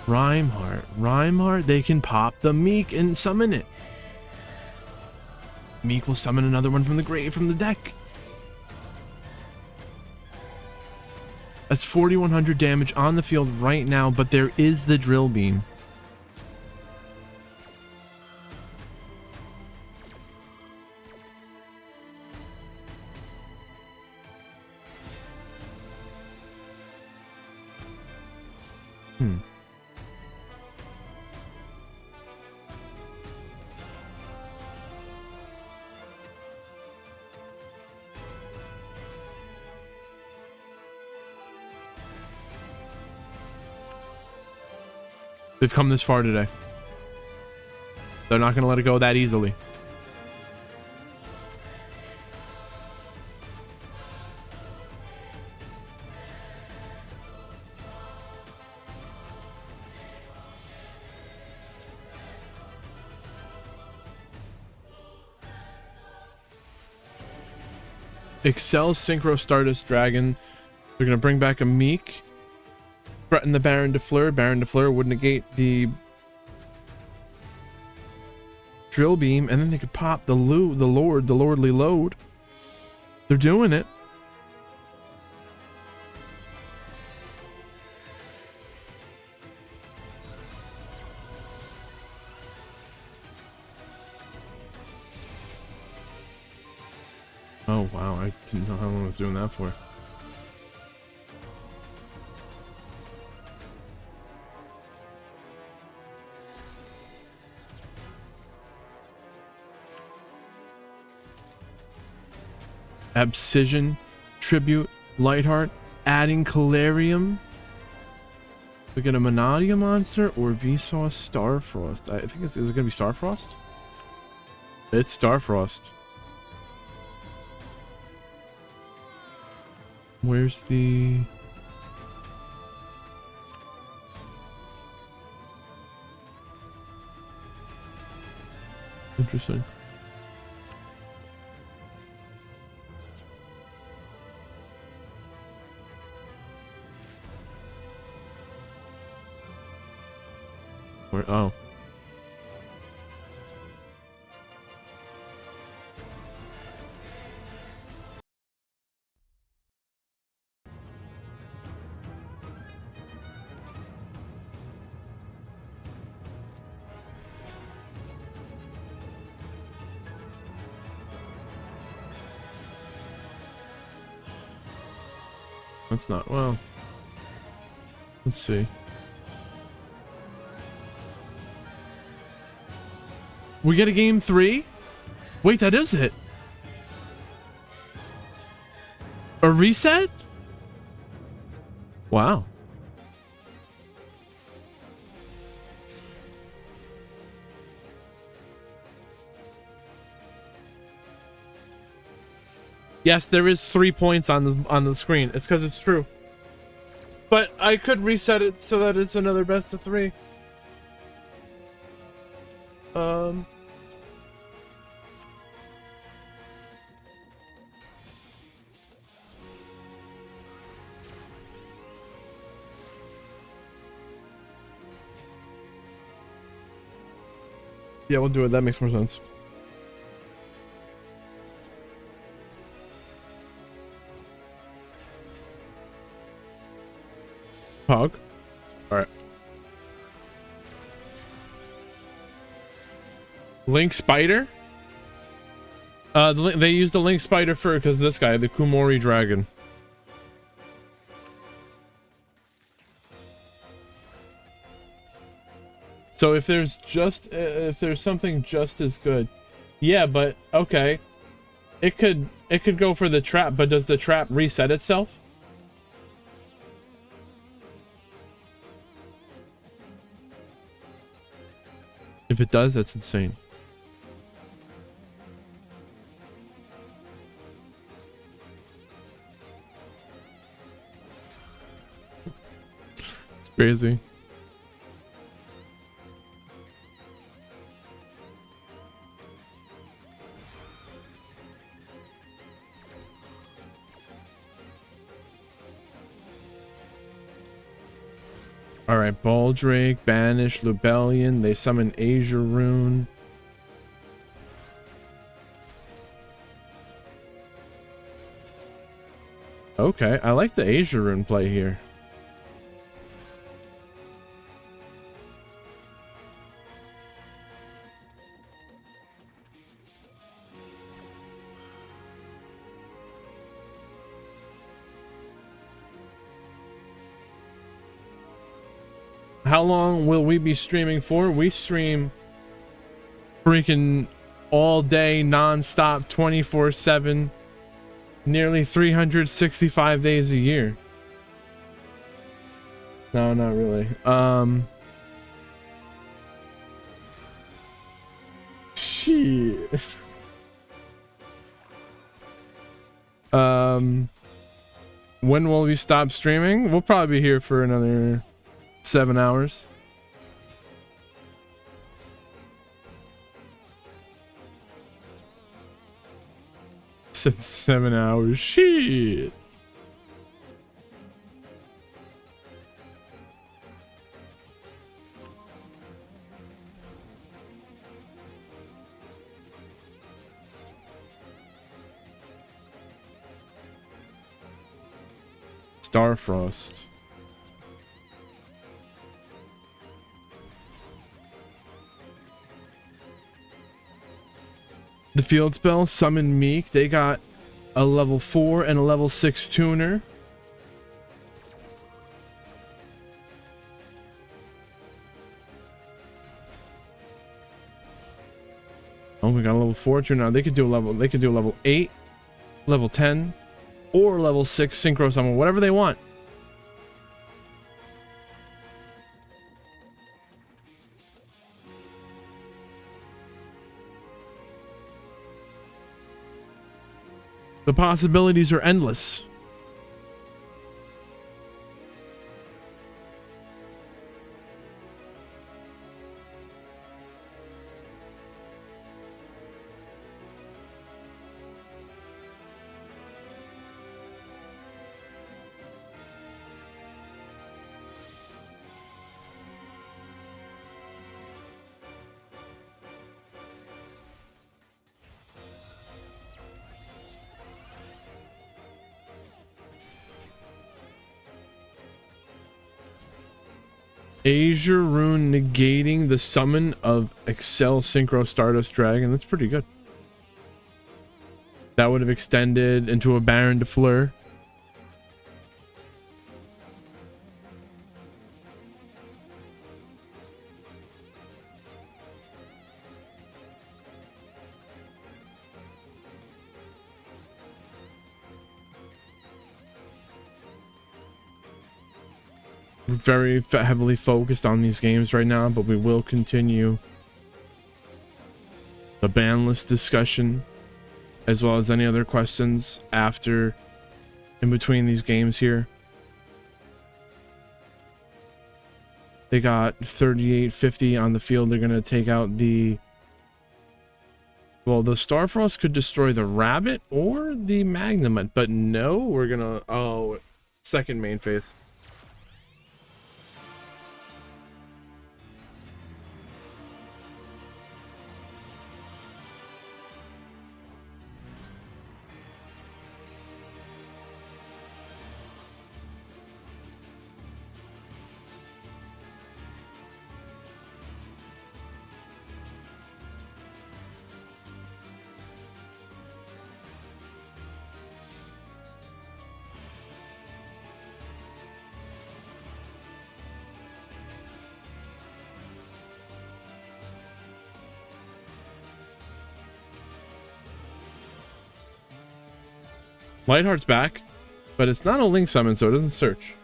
Rhymeheart. Rhymeheart, they can pop the Meek and summon it. Meek will summon another one from the grave from the deck. That's 4,100 damage on the field right now, but there is the drill beam. They've come this far today. They're not going to let it go that easily. Excel Synchro Stardust Dragon. They're going to bring back a Meek. Threaten the Baron de Fleur. Baron de Fleur would negate the drill beam, and then they could pop the lordly load. They're doing it. Oh wow, I didn't know how long I was doing that for. Abscission, Tribute, Lightheart, adding Calarium. We get a Monadia monster or Vsauce Starfrost. I think is it gonna be Starfrost? It's Starfrost. Where's the... Interesting. Where? Oh. That's not, well, let's see. We get a game 3? Wait, that is it. A reset? Wow. Yes, there is 3 points on the screen. It's because it's true. But I could reset it so that it's another best of 3. Yeah, we'll do it. That makes more sense. Hog. All right. Link Spider. They used the Link Spider for because this guy, the Kumori Dragon. So if there's something just as good, yeah, but okay, it could go for the trap, but does the trap reset itself? If it does, that's insane. It's crazy. Alright, Baldrake, Banish, Lubellion, they summon Asia Rune. Okay, I like the Asia Rune play here. How long will we be streaming for? We stream freaking all day, non-stop, 24/7, nearly 365 days a year. No, not really. Shit. When will we stop streaming? We'll probably be here for another 7 hours. Said 7 hours. Shit. Starfrost. The field spell, Summon Meek. They got a level 4 and a level 6 tuner. Oh, we got a level 4 tuner. Now they could do a level 8, level 10, or level 6 synchro summon, whatever they want. The possibilities are endless. Asia Rune negating the summon of Excel Synchro Stardust Dragon. That's pretty good. That would have extended into a Baron de Fleur. Very heavily focused on these games right now, but we will continue the ban list discussion as well as any other questions after, in between these games here. They got 3850 on the field. They're going to take out the, well, the Starfrost could destroy the Rabbit or the Magnemite, but no, we're going to, oh, second main phase. Lightheart's back, but it's not a link summon, so it doesn't search.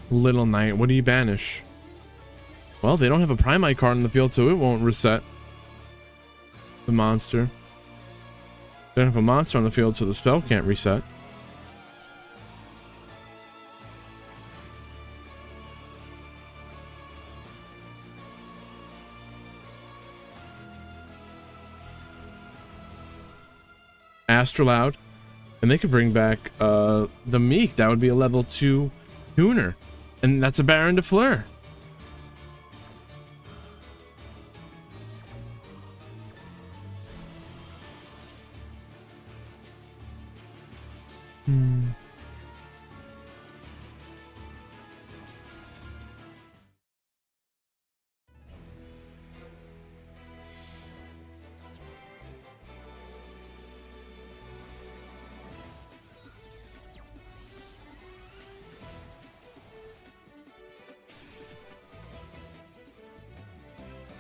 Little Knight, what do you banish? Well, they don't have a Primite card in the field, so it won't reset the monster. They don't have a monster on the field, so the spell can't reset. Astrolaud, and they could bring back the Meek. That would be a level 2 tuner, and that's a Baron de Fleur.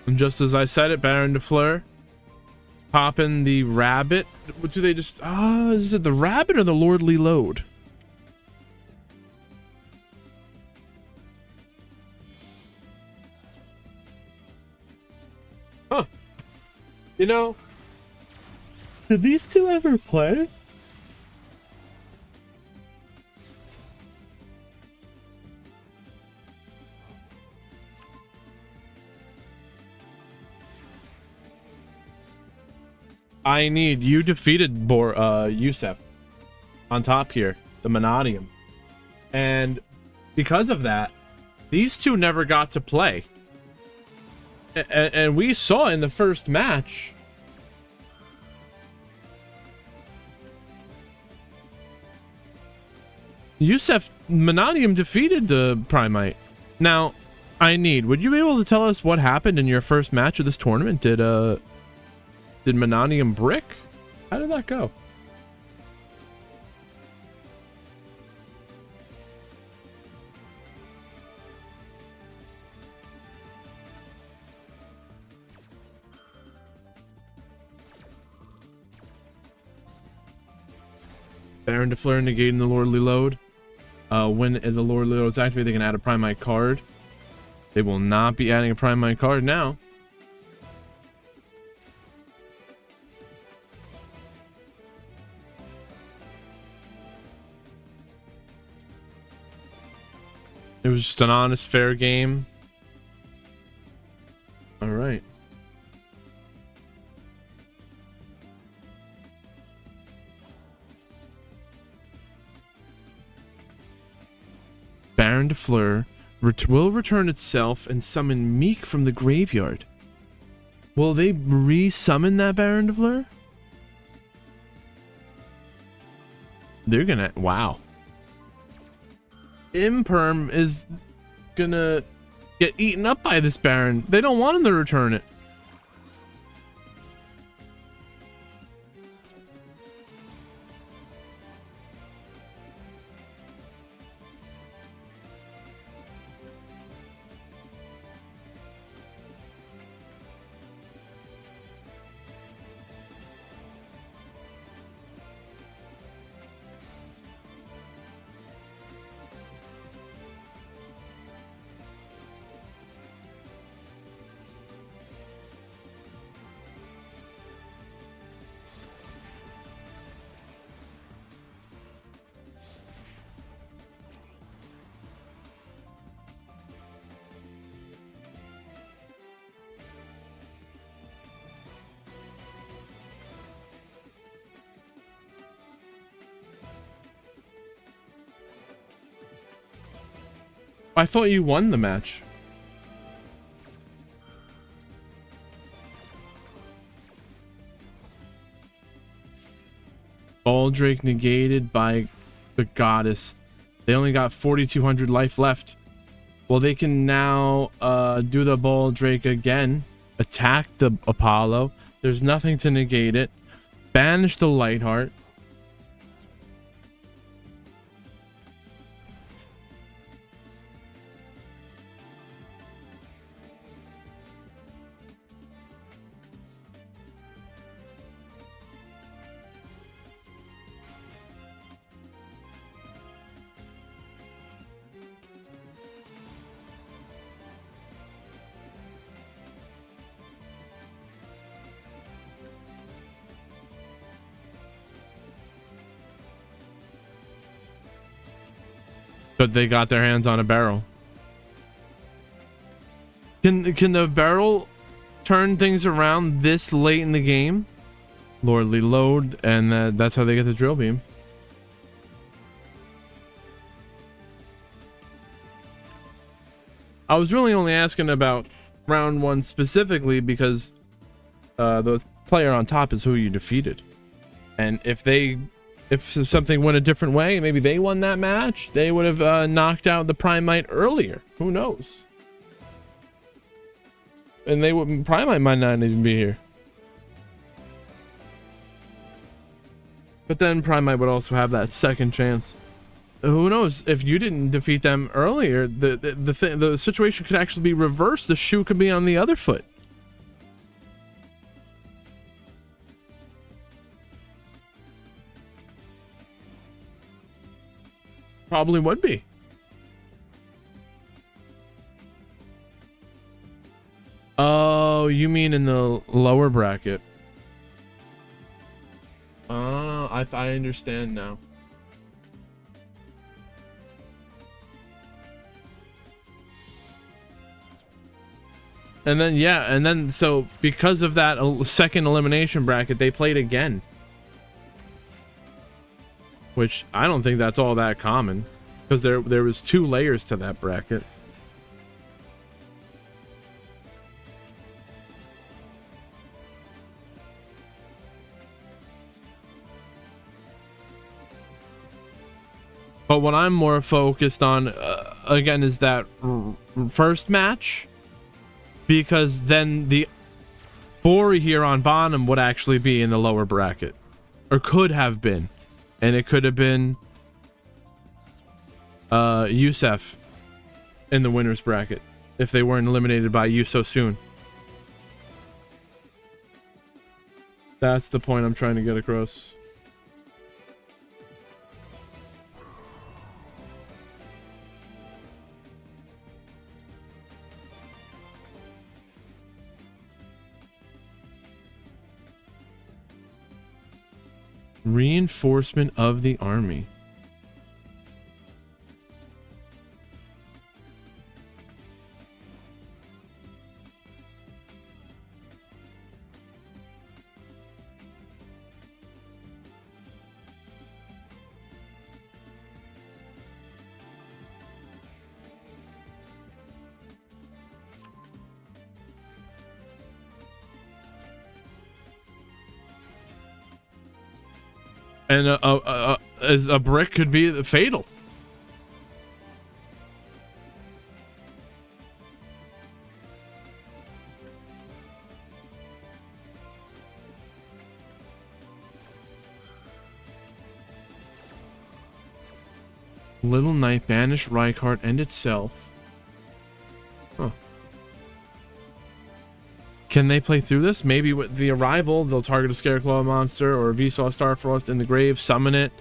And just as I said it, Baron de Fleur, popping the rabbit. What do they just... is it the rabbit or the Lordly Load? Huh. You know, did these two ever play? I need you defeated Yusef on top here, the Monodium. And because of that, these two never got to play. And we saw in the first match, Yusef Monodium defeated the Primite. Now, would you be able to tell us what happened in your first match of this tournament? Did Monodium brick? How did that go? Baron de Fleur negating the Lordly Load. When the Lordly Load is activated, they can add a Primite card. They will not be adding a Primite card now. It was just an honest, fair game. All right. Baron de Fleur will return itself and summon Meek from the graveyard. Will they re-summon that Baron de Fleur? They're gonna... Wow. Imperm is gonna get eaten up by this Baron. They don't want him to return it. I thought you won the match. Baldrake negated by the goddess. They only got 4,200 life left. Well, they can now do the Baldrake again. Attack the Apollo. There's nothing to negate it. Banish the Lightheart. But they got their hands on a barrel. Can the barrel turn things around this late in the game? Lordly load, and that's how they get the drill beam. I was really only asking about round 1 specifically because the player on top is who you defeated, and if something went a different way, maybe they won that match, they would have knocked out the Primite earlier. Who knows? And Primite might not even be here. But then Primite would also have that second chance. Who knows? If you didn't defeat them earlier, the situation could actually be reversed. The shoe could be on the other foot. Probably would be. Oh, you mean in the lower bracket? I understand now. And then, yeah, and then, so because of that second elimination bracket, they played again. Which I don't think that's all that common, because there was 2 layers to that bracket. But what I'm more focused on, again, is that first match. Because then the Bori here on bottom would actually be in the lower bracket. Or could have been. And it could have been Yusef in the winner's bracket. If they weren't eliminated by you so soon. That's the point I'm trying to get across. Reinforcement of the army. And as a brick could be fatal. Little Knight banish Rykart and itself. Huh. Can they play through this? Maybe with the arrival, they'll target a Scareclaw monster or a Vsauce Starfrost in the grave, summon it.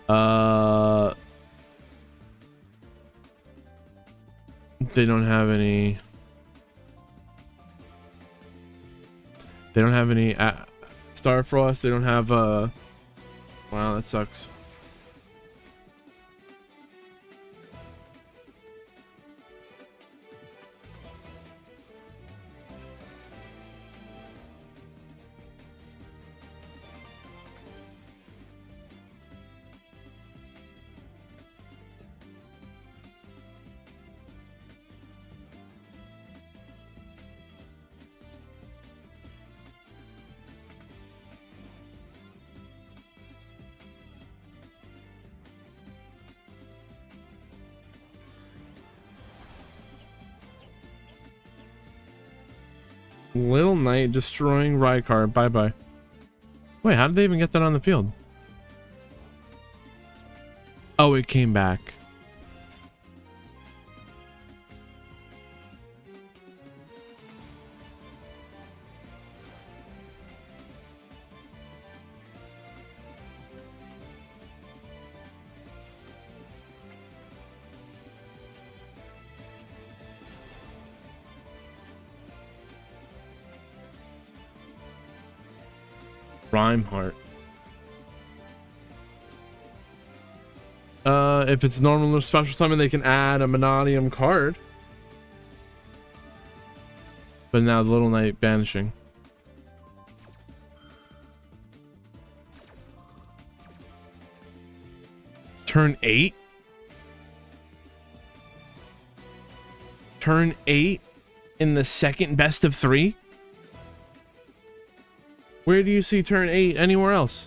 They don't have any. They don't have any Starfrost. They don't have. Wow, that sucks. Little Knight destroying Rykart. Bye bye. Wait, how did they even get that on the field? Oh, it came back. Rhyme Heart. If it's normal or special summon, they can add a Monodium card. But now the Little Knight banishing. Turn 8? Turn 8 in the second best of 3? Where do you see turn 8 anywhere else?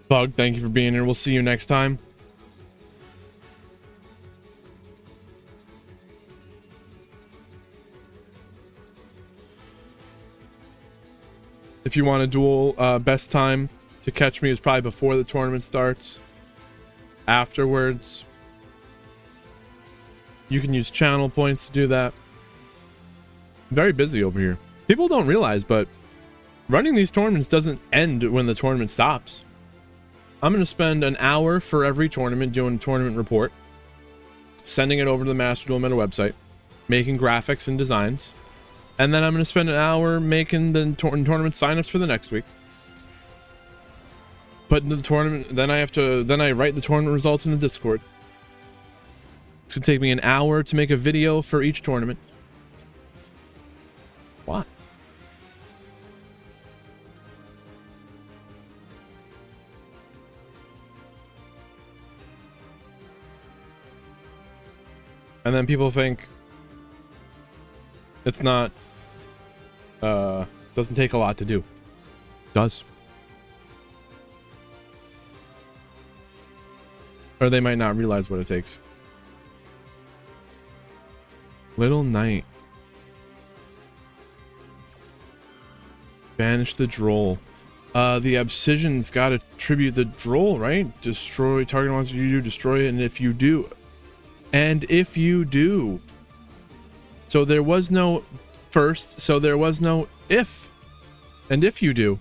Bug, thank you for being here. We'll see you next time. If you want to duel, best time to catch me is probably before the tournament starts. Afterwards, you can use channel points to do that. I'm very busy over here. People don't realize, but running these tournaments doesn't end when the tournament stops. I'm going to spend an hour for every tournament doing a tournament report, sending it over to the Master Duel Meta website, making graphics and designs, and then I'm going to spend an hour making the tournament signups for the next week. Put the tournament, then I write the tournament results in the Discord. It's going to take me an hour to make a video for each tournament. What? And then people think it's not, doesn't take a lot to do. It does. Or they might not realize what it takes. Little Knight. Banish the Droll. The Obsidian's gotta tribute the Droll, right? Destroy target monster you do, destroy it, and if you do. And if you do. So there was no first, so there was no if. And if you do.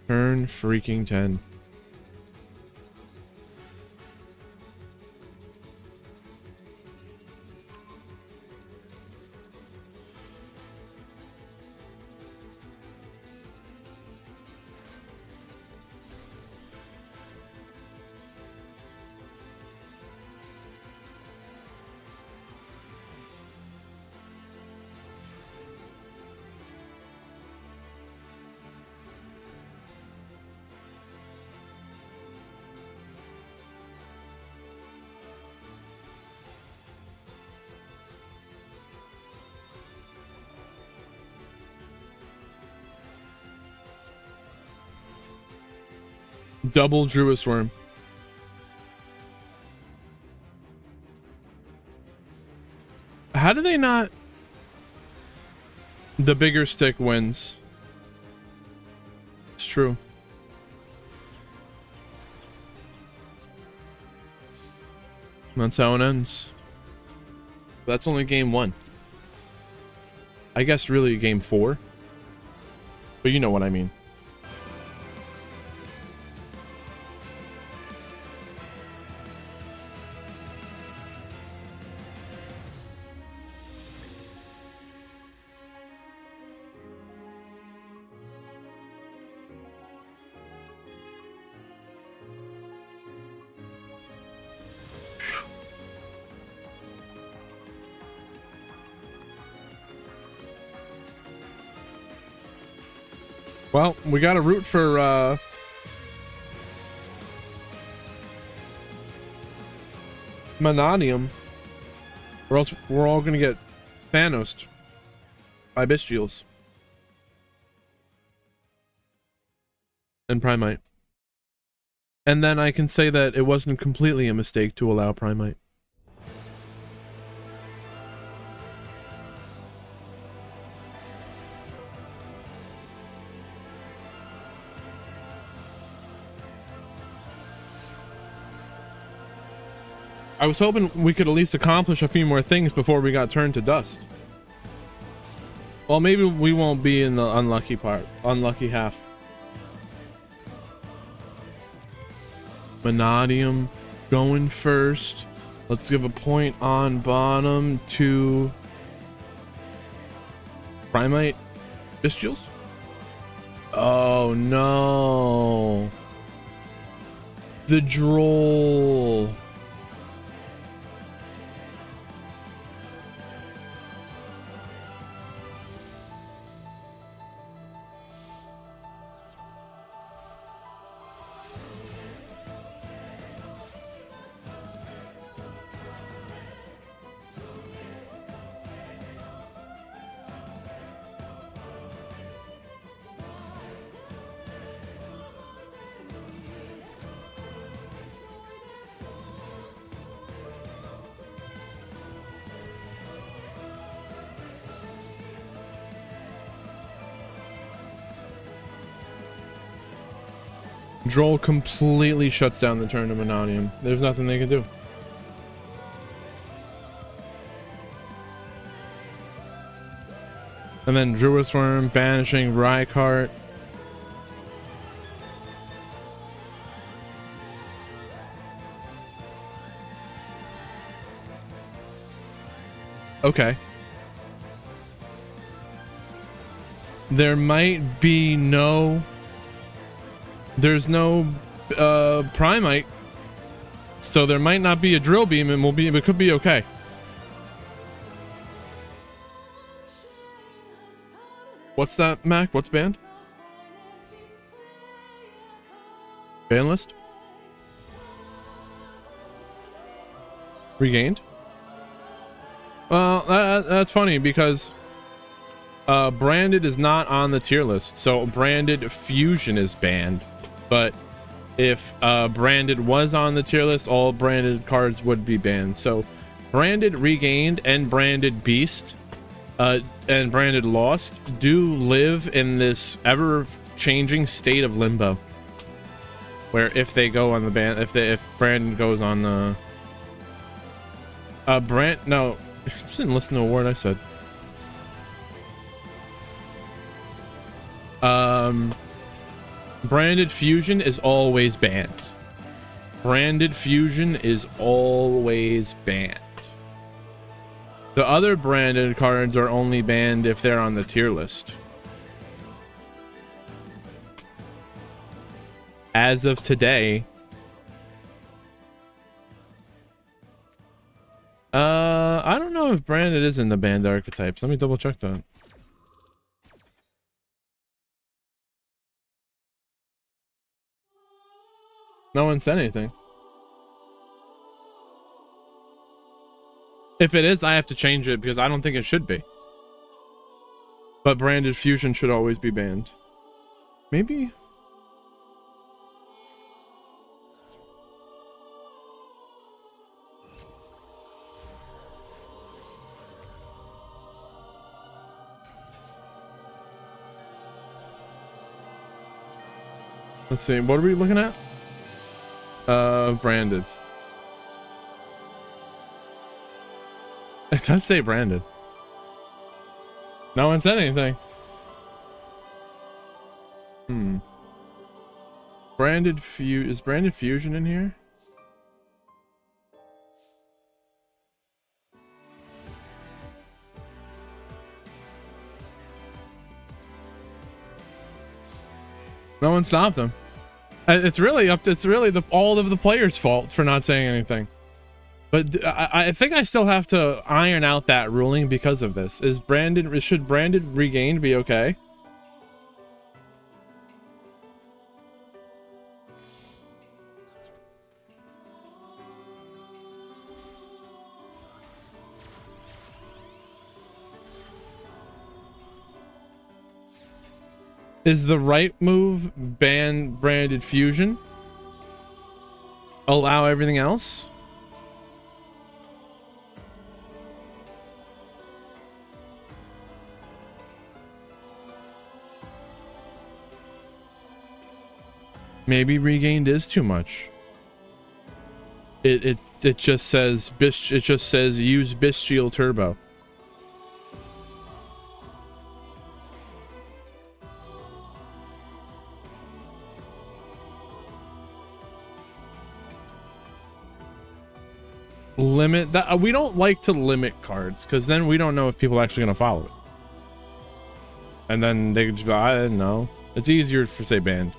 Turn freaking 10. Double Druid Worm. How do they not? The bigger stick wins. It's true. That's how it ends. That's only game 1. I guess really game 4. But you know what I mean. Well, we got to root for Monodium, or else we're all gonna get Thanos by Bestials and Primite. And then I can say that it wasn't completely a mistake to allow Primite. I was hoping we could at least accomplish a few more things before we got turned to dust. Well, maybe we won't be in the unlucky part, unlucky half. Vanadium going first. Let's give a point on bottom to Primite Bestials. Oh no. The Droll. Droll completely shuts down the turn of Manonium. There's nothing they can do. And then Druid's Worm banishing Rykart. Okay. There might be no... There's no Primite, so there might not be a Drill Beam, and it could be okay. What's that, Mac? What's banned? Ban list? Regained? Well, that's funny because Branded is not on the tier list, so Branded Fusion is banned. But if Branded was on the tier list, all Branded cards would be banned. So Branded Regained and Branded Beast and Branded Lost do live in this ever-changing state of limbo, where if they go on the ban, if Brandon goes on the no, just didn't listen to a word I said. Branded Fusion is always banned. Branded Fusion is always banned. The other branded cards are only banned if they're on the tier list. As of today, I don't know if branded is in the banned archetypes. Let me double check that. No one said anything. If it is, I have to change it because I don't think it should be. But Branded Fusion should always be banned. Maybe. Let's see, what are we looking at? Branded. It does say branded. No one said anything. Is Branded Fusion in here? No one stopped him. It's really all of the players' fault for not saying anything. But I think I still have to iron out that ruling because of this. Should Branded Regained be okay? Is the right move ban Branded Fusion? Allow everything else? Maybe Regained is too much. It just says use Bestial Turbo. Limit that. We don't like to limit cards because then we don't know if people are actually gonna follow it. And then they could just be like, I didn't know. It's easier for say banned.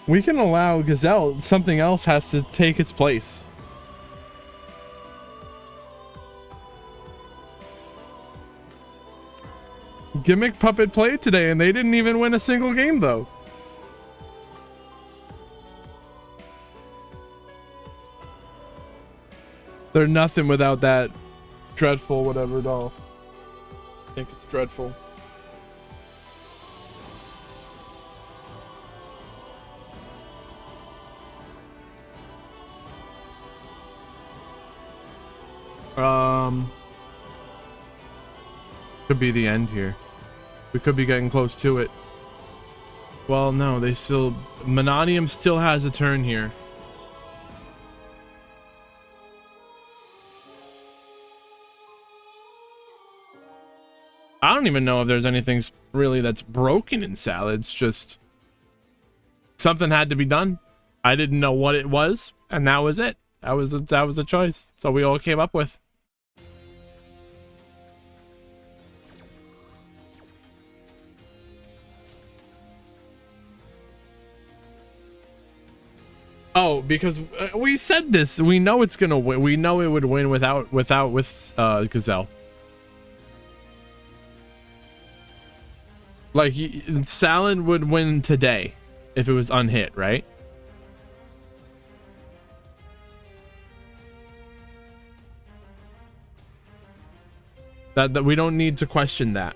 We can allow Gazelle. Something else has to take its place. Gimmick Puppet played today and they didn't even win a single game though. They're nothing without that dreadful whatever doll. I think it's dreadful. Could be the end here. We could be getting close to it. Well, no, they still... Monodium still has a turn here. I don't even know if there's anything really that's broken in Salads. Just... something had to be done. I didn't know what it was, and that was it. That was a choice. So we all came up with. Oh, because we said this. We know it's gonna win. We know it would win with Gazelle. Like Salad would win today if it was unhit, right? That we don't need to question that.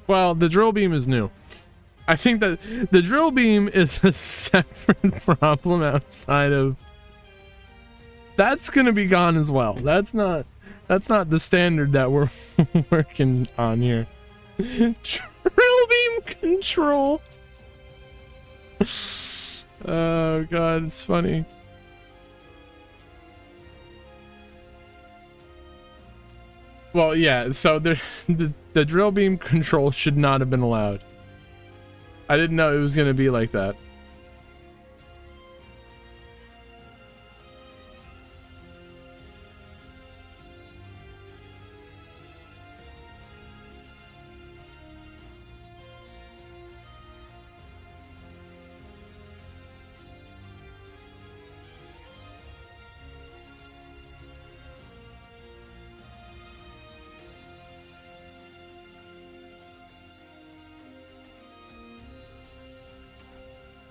Well, the drill beam is new. I think that the drill beam is a separate problem outside of... That's gonna be gone as well. That's not the standard that we're working on here. Drill beam control. Oh god, it's funny. Well, yeah, so the drill beam control should not have been allowed. I didn't know it was going to be like that.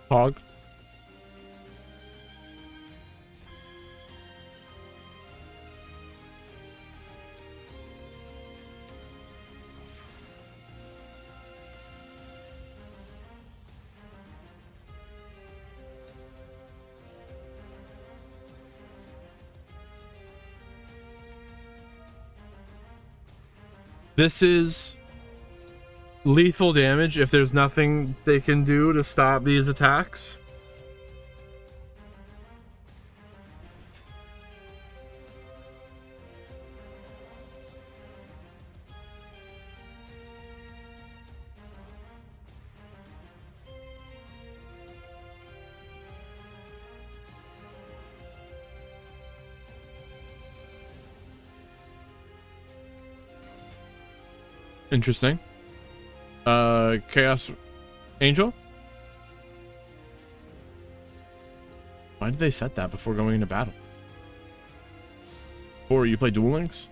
Hog. This is lethal damage if there's nothing they can do to stop these attacks. Interesting. Chaos Angel? Why did they set that before going into battle? Or you play Duel Links?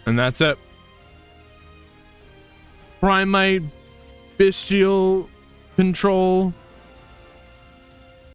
And that's it. Primite, bestial control,